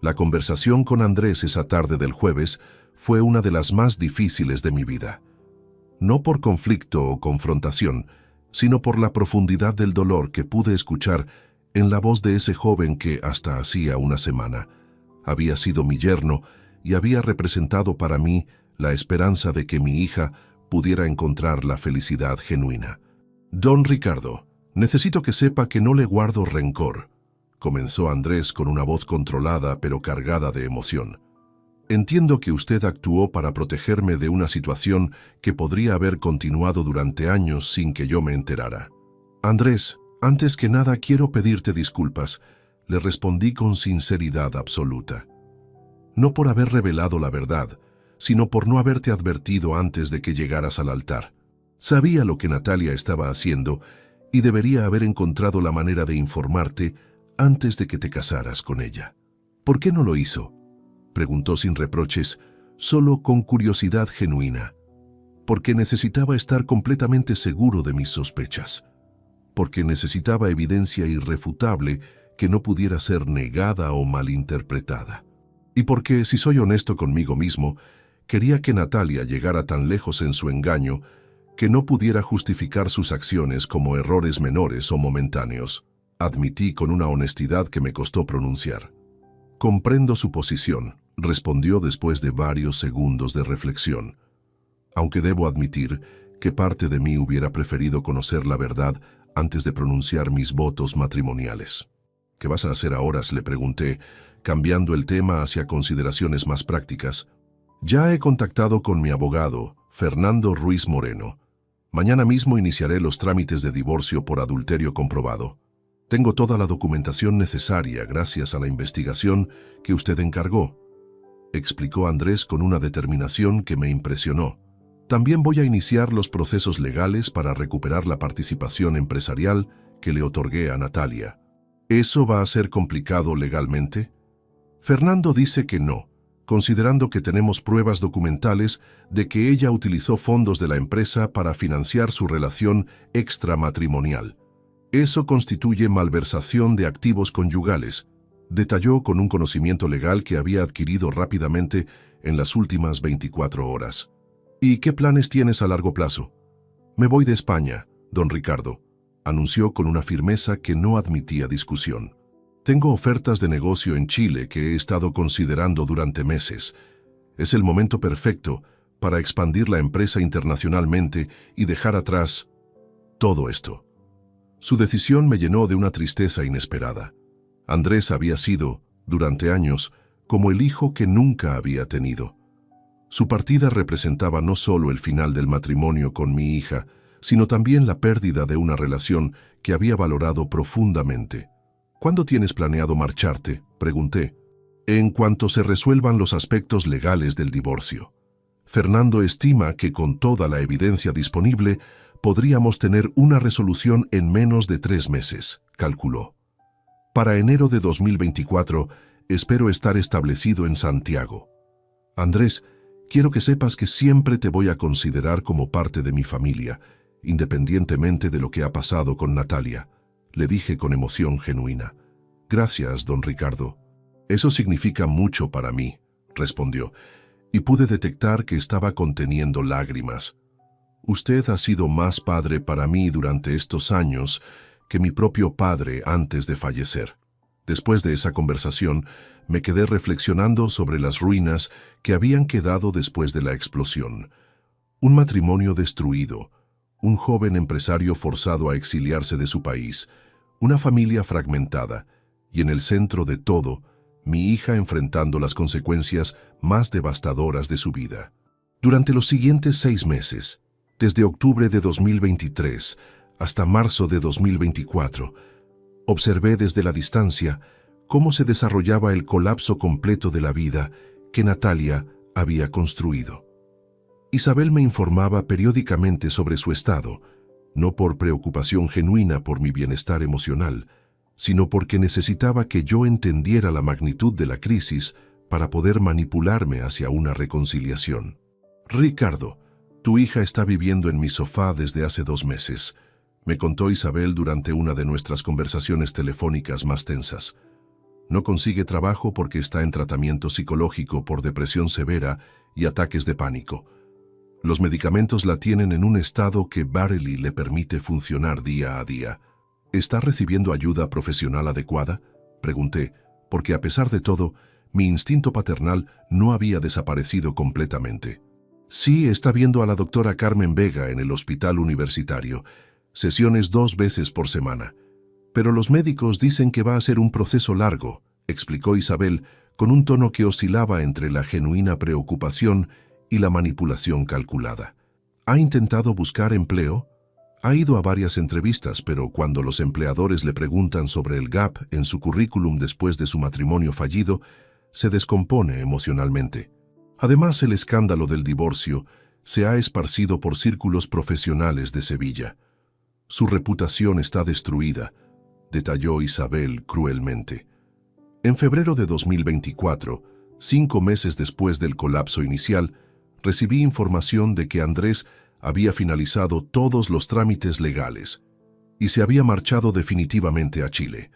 La conversación con Andrés esa tarde del jueves fue una de las más difíciles de mi vida. No por conflicto o confrontación, sino por la profundidad del dolor que pude escuchar en la voz de ese joven que, hasta hacía una semana, había sido mi yerno y había representado para mí la esperanza de que mi hija pudiera encontrar la felicidad genuina. «Don Ricardo, necesito que sepa que no le guardo rencor», comenzó Andrés con una voz controlada pero cargada de emoción. «Entiendo que usted actuó para protegerme de una situación que podría haber continuado durante años sin que yo me enterara». «Andrés, antes que nada quiero pedirte disculpas», le respondí con sinceridad absoluta. «No por haber revelado la verdad, sino por no haberte advertido antes de que llegaras al altar. Sabía lo que Natalia estaba haciendo y debería haber encontrado la manera de informarte antes de que te casaras con ella». «¿Por qué no lo hizo?», preguntó sin reproches, solo con curiosidad genuina. «Porque necesitaba estar completamente seguro de mis sospechas. Porque necesitaba evidencia irrefutable que no pudiera ser negada o malinterpretada. Y porque, si soy honesto conmigo mismo, quería que Natalia llegara tan lejos en su engaño que no pudiera justificar sus acciones como errores menores o momentáneos», admití con una honestidad que me costó pronunciar. «Comprendo su posición», respondió después de varios segundos de reflexión. «Aunque debo admitir que parte de mí hubiera preferido conocer la verdad antes de pronunciar mis votos matrimoniales». «¿Qué vas a hacer ahora?», le pregunté, cambiando el tema hacia consideraciones más prácticas. «Ya he contactado con mi abogado, Fernando Ruiz Moreno. Mañana mismo iniciaré los trámites de divorcio por adulterio comprobado. Tengo toda la documentación necesaria gracias a la investigación que usted encargó», explicó Andrés con una determinación que me impresionó. «También voy a iniciar los procesos legales para recuperar la participación empresarial que le otorgué a Natalia». «¿Eso va a ser complicado legalmente?». Fernando dice que no, considerando que tenemos pruebas documentales de que ella utilizó fondos de la empresa para financiar su relación extramatrimonial. «Eso constituye malversación de activos conyugales», detalló con un conocimiento legal que había adquirido rápidamente en las últimas 24 horas. «¿Y qué planes tienes a largo plazo?». «Me voy de España, don Ricardo», anunció con una firmeza que no admitía discusión. «Tengo ofertas de negocio en Chile que he estado considerando durante meses. Es el momento perfecto para expandir la empresa internacionalmente y dejar atrás todo esto». Su decisión me llenó de una tristeza inesperada. Andrés había sido, durante años, como el hijo que nunca había tenido. Su partida representaba no solo el final del matrimonio con mi hija, sino también la pérdida de una relación que había valorado profundamente. «¿Cuándo tienes planeado marcharte?», pregunté. «En cuanto se resuelvan los aspectos legales del divorcio. Fernando estima que con toda la evidencia disponible podríamos tener una resolución en menos de 3 meses», calculó. «Para enero de 2024 espero estar establecido en Santiago. Andrés, quiero que sepas que siempre te voy a considerar como parte de mi familia, independientemente de lo que ha pasado con Natalia», le dije con emoción genuina. «Gracias, don Ricardo. Eso significa mucho para mí», respondió, y pude detectar que estaba conteniendo lágrimas. «Usted ha sido más padre para mí durante estos años que mi propio padre antes de fallecer». Después de esa conversación, me quedé reflexionando sobre las ruinas que habían quedado después de la explosión. Un matrimonio destruido, un joven empresario forzado a exiliarse de su país, una familia fragmentada, y en el centro de todo, mi hija enfrentando las consecuencias más devastadoras de su vida. Durante los siguientes 6 meses, desde octubre de 2023 hasta marzo de 2024, observé desde la distancia cómo se desarrollaba el colapso completo de la vida que Natalia había construido. Isabel me informaba periódicamente sobre su estado, no por preocupación genuina por mi bienestar emocional, sino porque necesitaba que yo entendiera la magnitud de la crisis para poder manipularme hacia una reconciliación. «Ricardo, tu hija está viviendo en mi sofá desde hace 2 meses», me contó Isabel durante una de nuestras conversaciones telefónicas más tensas. No consigue trabajo porque está en tratamiento psicológico por depresión severa y ataques de pánico. Los medicamentos la tienen en un estado que barely le permite funcionar día a día. ¿Está recibiendo ayuda profesional adecuada?, pregunté, porque a pesar de todo, mi instinto paternal no había desaparecido completamente. Sí, está viendo a la doctora Carmen Vega en el hospital universitario, sesiones 2 veces por semana. Pero los médicos dicen que va a ser un proceso largo, explicó Isabel con un tono que oscilaba entre la genuina preocupación y la manipulación calculada. ¿Ha intentado buscar empleo? Ha ido a varias entrevistas, pero cuando los empleadores le preguntan sobre el gap en su currículum después de su matrimonio fallido, se descompone emocionalmente. Además, el escándalo del divorcio se ha esparcido por círculos profesionales de Sevilla. Su reputación está destruida, detalló Isabel cruelmente. En febrero de 2024, 5 meses después del colapso inicial, recibí información de que Andrés había finalizado todos los trámites legales y se había marchado definitivamente a Chile.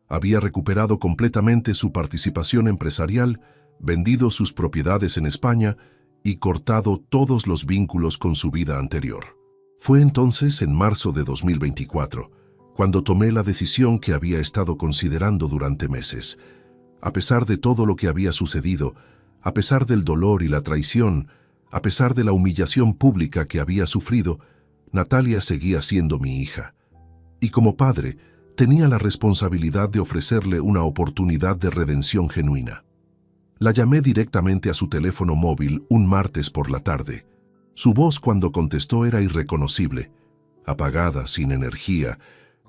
Había recuperado completamente su participación empresarial, vendido sus propiedades en España y cortado todos los vínculos con su vida anterior. Fue entonces, en marzo de 2024, cuando tomé la decisión que había estado considerando durante meses. A pesar de todo lo que había sucedido, a pesar del dolor y la traición, a pesar de la humillación pública que había sufrido, Natalia seguía siendo mi hija. Y como padre, tenía la responsabilidad de ofrecerle una oportunidad de redención genuina. La llamé directamente a su teléfono móvil un martes por la tarde. Su voz cuando contestó era irreconocible, apagada, sin energía,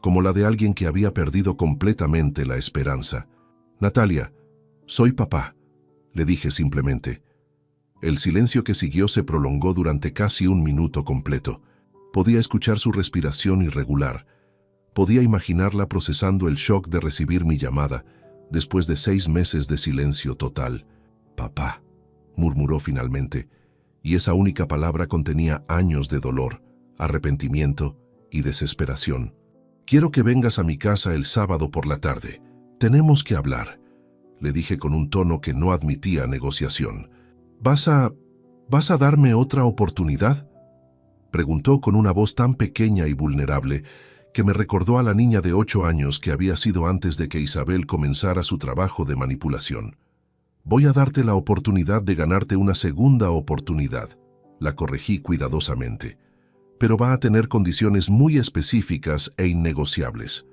como la de alguien que había perdido completamente la esperanza. «Natalia, soy papá», le dije simplemente. El silencio que siguió se prolongó durante casi 1 minuto completo. Podía escuchar su respiración irregular. Podía imaginarla procesando el shock de recibir mi llamada, después de 6 meses de silencio total. «Papá», murmuró finalmente, y esa única palabra contenía años de dolor, arrepentimiento y desesperación. «Quiero que vengas a mi casa el sábado por la tarde. Tenemos que hablar», le dije con un tono que no admitía negociación. ¿Vas a darme otra oportunidad?», preguntó con una voz tan pequeña y vulnerable que me recordó a la niña de 8 años que había sido antes de que Isabel comenzara su trabajo de manipulación. «Voy a darte la oportunidad de ganarte una segunda oportunidad», la corregí cuidadosamente, «pero va a tener condiciones muy específicas e innegociables.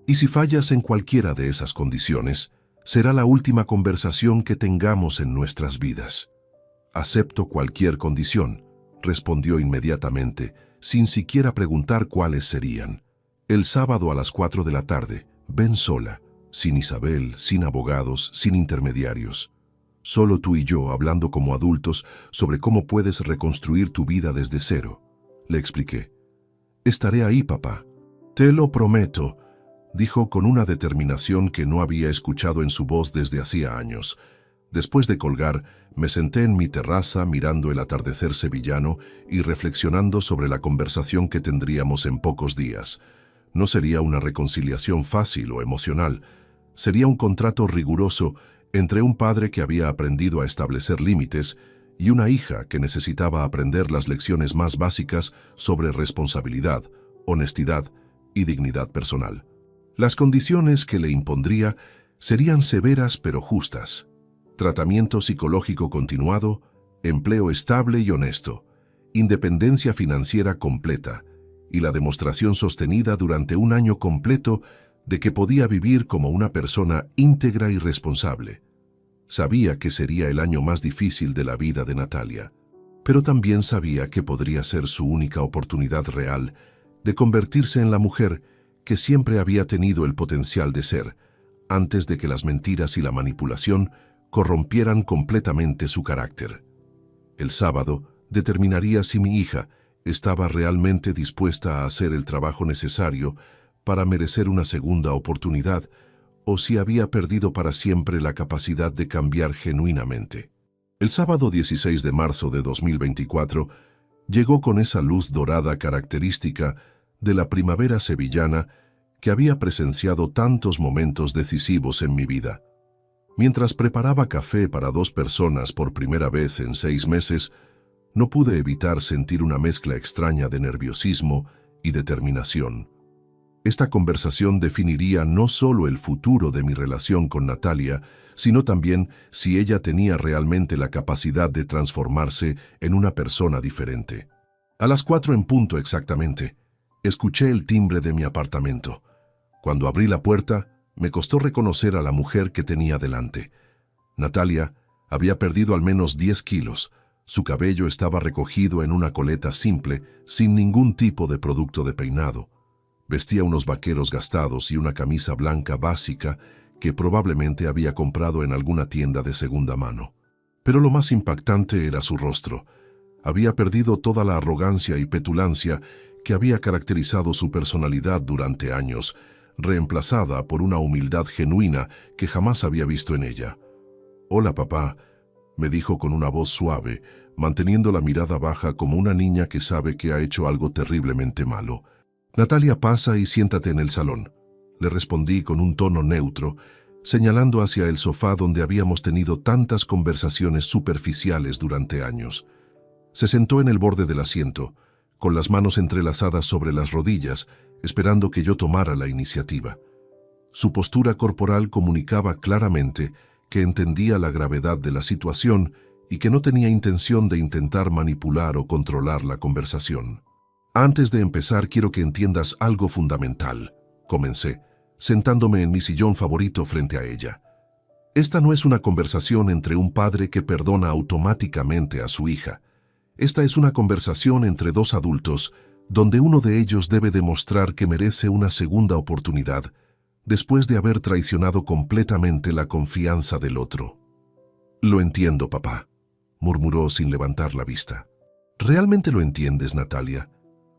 Y si fallas en cualquiera de esas condiciones, será la última conversación que tengamos en nuestras vidas». «Acepto cualquier condición», respondió inmediatamente, sin siquiera preguntar cuáles serían. «El sábado a las 4 de la tarde, ven sola, sin Isabel, sin abogados, sin intermediarios. Solo tú y yo hablando como adultos sobre cómo puedes reconstruir tu vida desde cero», le expliqué. «Estaré ahí, papá». «Te lo prometo», dijo con una determinación que no había escuchado en su voz desde hacía años. Después de colgar, me senté en mi terraza mirando el atardecer sevillano y reflexionando sobre la conversación que tendríamos en pocos días. No sería una reconciliación fácil o emocional, sería un contrato riguroso entre un padre que había aprendido a establecer límites y una hija que necesitaba aprender las lecciones más básicas sobre responsabilidad, honestidad y dignidad personal. Las condiciones que le impondría serían severas pero justas. Tratamiento psicológico continuado, empleo estable y honesto, independencia financiera completa y la demostración sostenida durante 1 año completo de que podía vivir como una persona íntegra y responsable. Sabía que sería el año más difícil de la vida de Natalia, pero también sabía que podría ser su única oportunidad real de convertirse en la mujer que siempre había tenido el potencial de ser, antes de que las mentiras y la manipulación corrompieran completamente su carácter. El sábado determinaría si mi hija estaba realmente dispuesta a hacer el trabajo necesario para merecer una segunda oportunidad o si había perdido para siempre la capacidad de cambiar genuinamente. El sábado 16 de marzo de 2024 llegó con esa luz dorada característica de la primavera sevillana que había presenciado tantos momentos decisivos en mi vida. Mientras preparaba café para 2 personas por primera vez en 6 meses, no pude evitar sentir una mezcla extraña de nerviosismo y determinación. Esta conversación definiría no solo el futuro de mi relación con Natalia, sino también si ella tenía realmente la capacidad de transformarse en una persona diferente. A las 4 en punto exactamente, escuché el timbre de mi apartamento. Cuando abrí la puerta, me costó reconocer a la mujer que tenía delante. Natalia había perdido al menos 10 kilos. Su cabello estaba recogido en una coleta simple, sin ningún tipo de producto de peinado. Vestía unos vaqueros gastados y una camisa blanca básica que probablemente había comprado en alguna tienda de segunda mano. Pero lo más impactante era su rostro. Había perdido toda la arrogancia y petulancia que había caracterizado su personalidad durante años, reemplazada por una humildad genuina que jamás había visto en ella. «Hola, papá», me dijo con una voz suave, manteniendo la mirada baja como una niña que sabe que ha hecho algo terriblemente malo. «Natalia, pasa y siéntate en el salón», le respondí con un tono neutro, señalando hacia el sofá donde habíamos tenido tantas conversaciones superficiales durante años. Se sentó en el borde del asiento, con las manos entrelazadas sobre las rodillas, esperando que yo tomara la iniciativa. Su postura corporal comunicaba claramente que entendía la gravedad de la situación y que no tenía intención de intentar manipular o controlar la conversación. «Antes de empezar, quiero que entiendas algo fundamental», comencé, sentándome en mi sillón favorito frente a ella. «Esta no es una conversación entre un padre que perdona automáticamente a su hija. Esta es una conversación entre 2 adultos, donde uno de ellos debe demostrar que merece una segunda oportunidad, después de haber traicionado completamente la confianza del otro». «Lo entiendo, papá», murmuró sin levantar la vista. «¿Realmente lo entiendes, Natalia?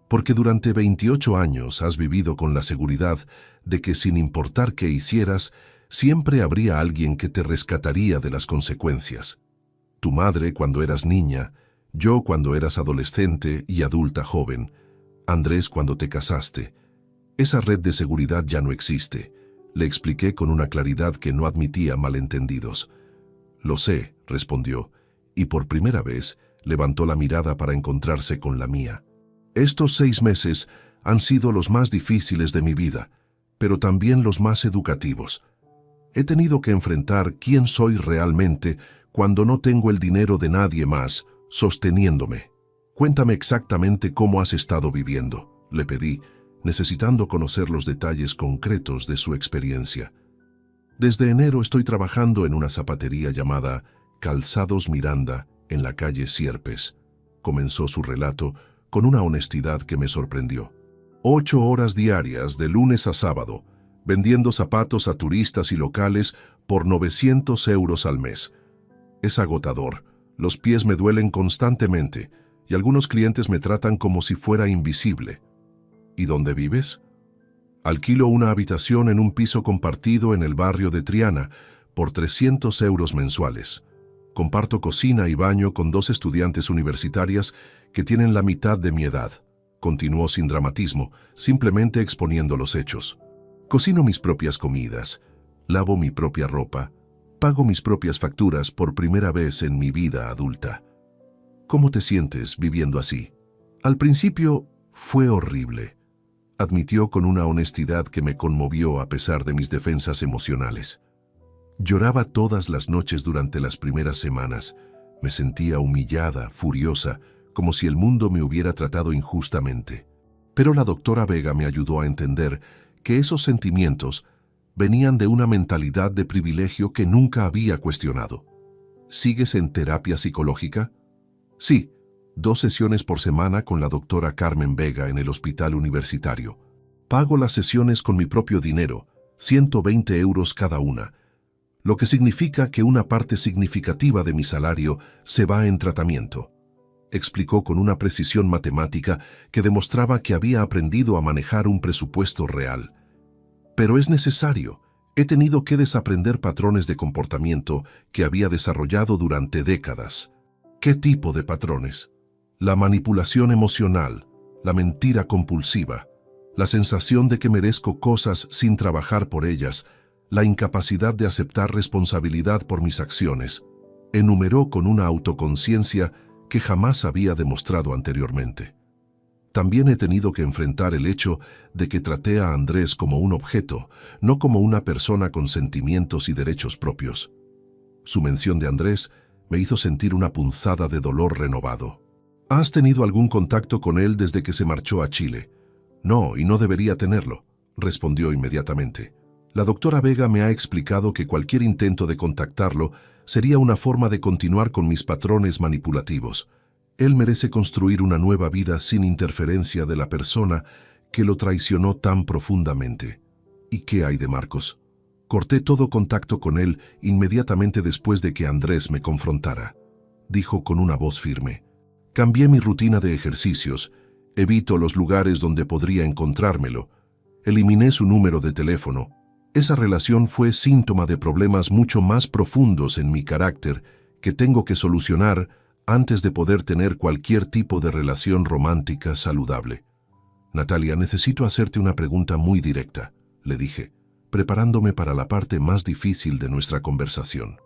Porque durante 28 años has vivido con la seguridad de que sin importar qué hicieras, siempre habría alguien que te rescataría de las consecuencias. Tu madre cuando eras niña, yo cuando eras adolescente y adulta joven, Andrés cuando te casaste. Esa red de seguridad ya no existe», le expliqué con una claridad que no admitía malentendidos. «Lo sé», respondió, y por primera vez levantó la mirada para encontrarse con la mía. «Estos 6 meses han sido los más difíciles de mi vida, pero también los más educativos. He tenido que enfrentar quién soy realmente cuando no tengo el dinero de nadie más, sosteniéndome. Cuéntame exactamente cómo has estado viviendo», le pedí, necesitando conocer los detalles concretos de su experiencia. «Desde enero estoy trabajando en una zapatería llamada Calzados Miranda en la calle Sierpes», comenzó su relato con una honestidad que me sorprendió. 8 horas diarias de lunes a sábado, vendiendo zapatos a turistas y locales por 900 euros al mes. Es agotador, los pies me duelen constantemente y algunos clientes me tratan como si fuera invisible. ¿Y dónde vives? Alquilo una habitación en un piso compartido en el barrio de Triana por 300 euros mensuales. Comparto cocina y baño con 2 estudiantes universitarias que tienen la mitad de mi edad. Continuó sin dramatismo, simplemente exponiendo los hechos. Cocino mis propias comidas, lavo mi propia ropa, pago mis propias facturas por primera vez en mi vida adulta. ¿Cómo te sientes viviendo así? Al principio fue horrible, admitió con una honestidad que me conmovió a pesar de mis defensas emocionales. Lloraba todas las noches durante las primeras semanas. Me sentía humillada, furiosa, como si el mundo me hubiera tratado injustamente. Pero la doctora Vega me ayudó a entender que esos sentimientos venían de una mentalidad de privilegio que nunca había cuestionado. ¿Sigues en terapia psicológica? Sí, 2 sesiones por semana con la doctora Carmen Vega en el hospital universitario. Pago las sesiones con mi propio dinero, 120 euros cada una, lo que significa que una parte significativa de mi salario se va en tratamiento. explicó con una precisión matemática que demostraba que había aprendido a manejar un presupuesto real. Pero es necesario. He tenido que desaprender patrones de comportamiento que había desarrollado durante décadas. ¿Qué tipo de patrones? La manipulación emocional, la mentira compulsiva, la sensación de que merezco cosas sin trabajar por ellas, la incapacidad de aceptar responsabilidad por mis acciones. Enumeró con una autoconciencia que jamás había demostrado anteriormente. También he tenido que enfrentar el hecho de que traté a Andrés como un objeto, no como una persona con sentimientos y derechos propios. Su mención de Andrés me hizo sentir una punzada de dolor renovado. ¿Has tenido algún contacto con él desde que se marchó a Chile? No, y no debería tenerlo, respondió inmediatamente. La doctora Vega me ha explicado que cualquier intento de contactarlo sería una forma de continuar con mis patrones manipulativos. Él merece construir una nueva vida sin interferencia de la persona que lo traicionó tan profundamente. ¿Y qué hay de Marcos? Corté todo contacto con él inmediatamente después de que Andrés me confrontara. Dijo con una voz firme. Cambié mi rutina de ejercicios, evito los lugares donde podría encontrármelo, eliminé su número de teléfono. Esa relación fue síntoma de problemas mucho más profundos en mi carácter que tengo que solucionar antes de poder tener cualquier tipo de relación romántica saludable. Natalia, necesito hacerte una pregunta muy directa, le dije, preparándome para la parte más difícil de nuestra conversación.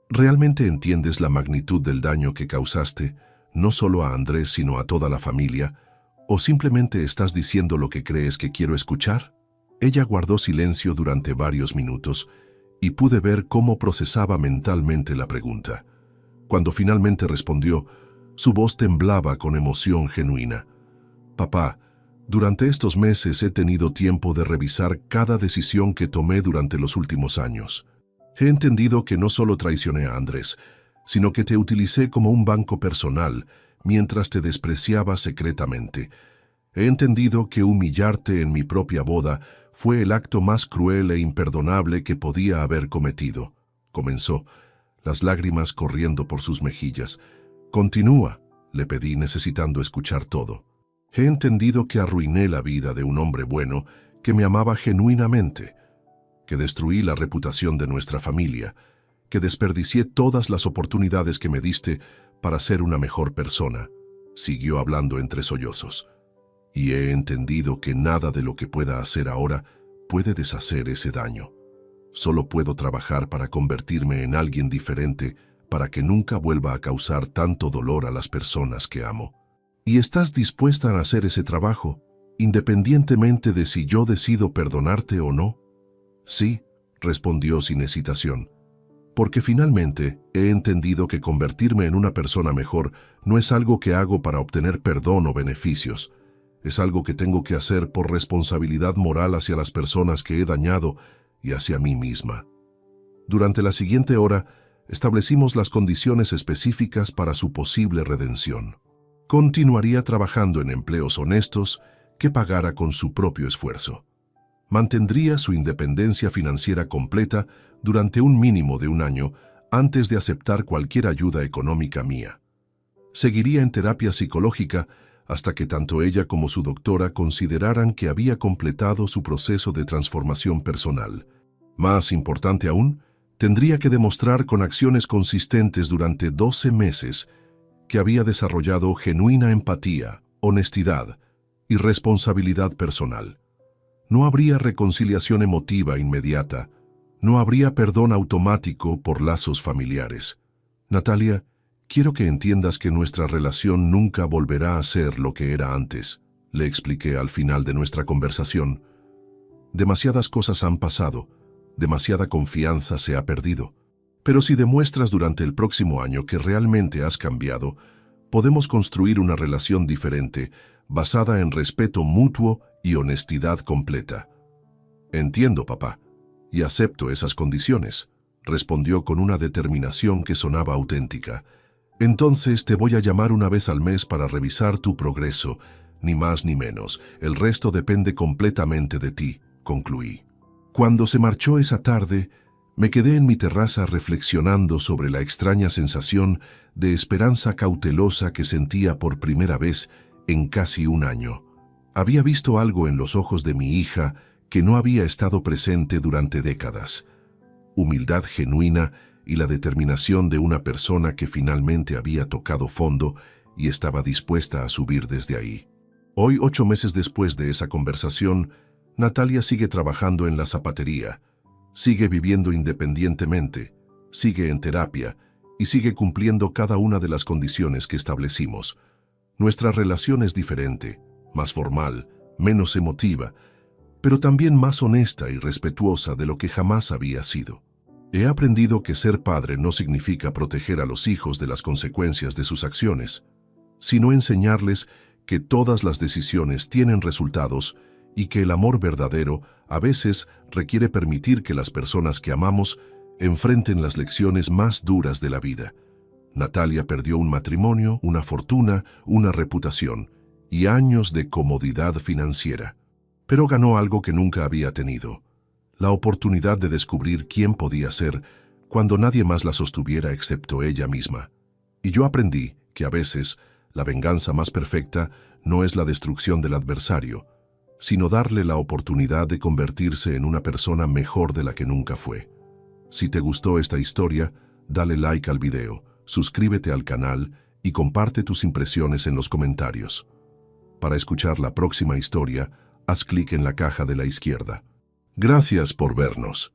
¿Realmente entiendes la magnitud del daño que causaste, no solo a Andrés sino a toda la familia, o simplemente estás diciendo lo que crees que quiero escuchar? Ella guardó silencio durante varios minutos y pude ver cómo procesaba mentalmente la pregunta. Cuando finalmente respondió, su voz temblaba con emoción genuina. Papá, durante estos meses he tenido tiempo de revisar cada decisión que tomé durante los últimos años. He entendido que no solo traicioné a Andrés, sino que te utilicé como un banco personal mientras te despreciaba secretamente. He entendido que humillarte en mi propia boda fue el acto más cruel e imperdonable que podía haber cometido. Comenzó, las lágrimas corriendo por sus mejillas. Continúa, le pedí necesitando escuchar todo. He entendido que arruiné la vida de un hombre bueno que me amaba genuinamente, que destruí la reputación de nuestra familia, que desperdicié todas las oportunidades que me diste para ser una mejor persona. Siguió hablando entre sollozos. Y he entendido que nada de lo que pueda hacer ahora puede deshacer ese daño. Solo puedo trabajar para convertirme en alguien diferente para que nunca vuelva a causar tanto dolor a las personas que amo. ¿Y estás dispuesta a hacer ese trabajo, independientemente de si yo decido perdonarte o no? Sí, respondió sin hesitación, porque finalmente he entendido que convertirme en una persona mejor no es algo que hago para obtener perdón o beneficios. Es algo que tengo que hacer por responsabilidad moral hacia las personas que he dañado y hacia mí misma. Durante la siguiente hora, establecimos las condiciones específicas para su posible redención. Continuaría trabajando en empleos honestos que pagara con su propio esfuerzo. Mantendría su independencia financiera completa durante un mínimo de un año antes de aceptar cualquier ayuda económica mía. Seguiría en terapia psicológica hasta que tanto ella como su doctora consideraran que había completado su proceso de transformación personal. Más importante aún, tendría que demostrar con acciones consistentes durante 12 meses que había desarrollado genuina empatía, honestidad y responsabilidad personal. No habría reconciliación emotiva inmediata, no habría perdón automático por lazos familiares. Natalia, quiero que entiendas que nuestra relación nunca volverá a ser lo que era antes, le expliqué al final de nuestra conversación. Demasiadas cosas han pasado, demasiada confianza se ha perdido. Pero si demuestras durante el próximo año que realmente has cambiado, podemos construir una relación diferente, basada en respeto mutuo y honestidad completa. Entiendo, papá, y acepto esas condiciones, respondió con una determinación que sonaba auténtica. Entonces te voy a llamar una vez al mes para revisar tu progreso, ni más ni menos. El resto depende completamente de ti, concluí. Cuando se marchó esa tarde, Me quedé en mi terraza reflexionando sobre la extraña sensación de esperanza cautelosa que sentía por primera vez en casi un año. Había visto algo en los ojos de mi hija que no había estado presente durante décadas. Humildad genuina y la determinación de una persona que finalmente había tocado fondo y estaba dispuesta a subir desde ahí. Hoy, 8 meses después de esa conversación, Natalia sigue trabajando en la zapatería, sigue viviendo independientemente, sigue en terapia y sigue cumpliendo cada una de las condiciones que establecimos. Nuestra relación es diferente, más formal, menos emotiva, pero también más honesta y respetuosa de lo que jamás había sido. He aprendido que ser padre no significa proteger a los hijos de las consecuencias de sus acciones, sino enseñarles que todas las decisiones tienen resultados y que el amor verdadero a veces requiere permitir que las personas que amamos enfrenten las lecciones más duras de la vida. Natalia perdió un matrimonio, una fortuna, una reputación y años de comodidad financiera. Pero ganó algo que nunca había tenido: la oportunidad de descubrir quién podía ser cuando nadie más la sostuviera excepto ella misma. Y yo aprendí que a veces la venganza más perfecta no es la destrucción del adversario, sino darle la oportunidad de convertirse en una persona mejor de la que nunca fue. Si te gustó esta historia, dale like al video, suscríbete al canal y comparte tus impresiones en los comentarios. Para escuchar la próxima historia, haz clic en la caja de la izquierda. Gracias por vernos.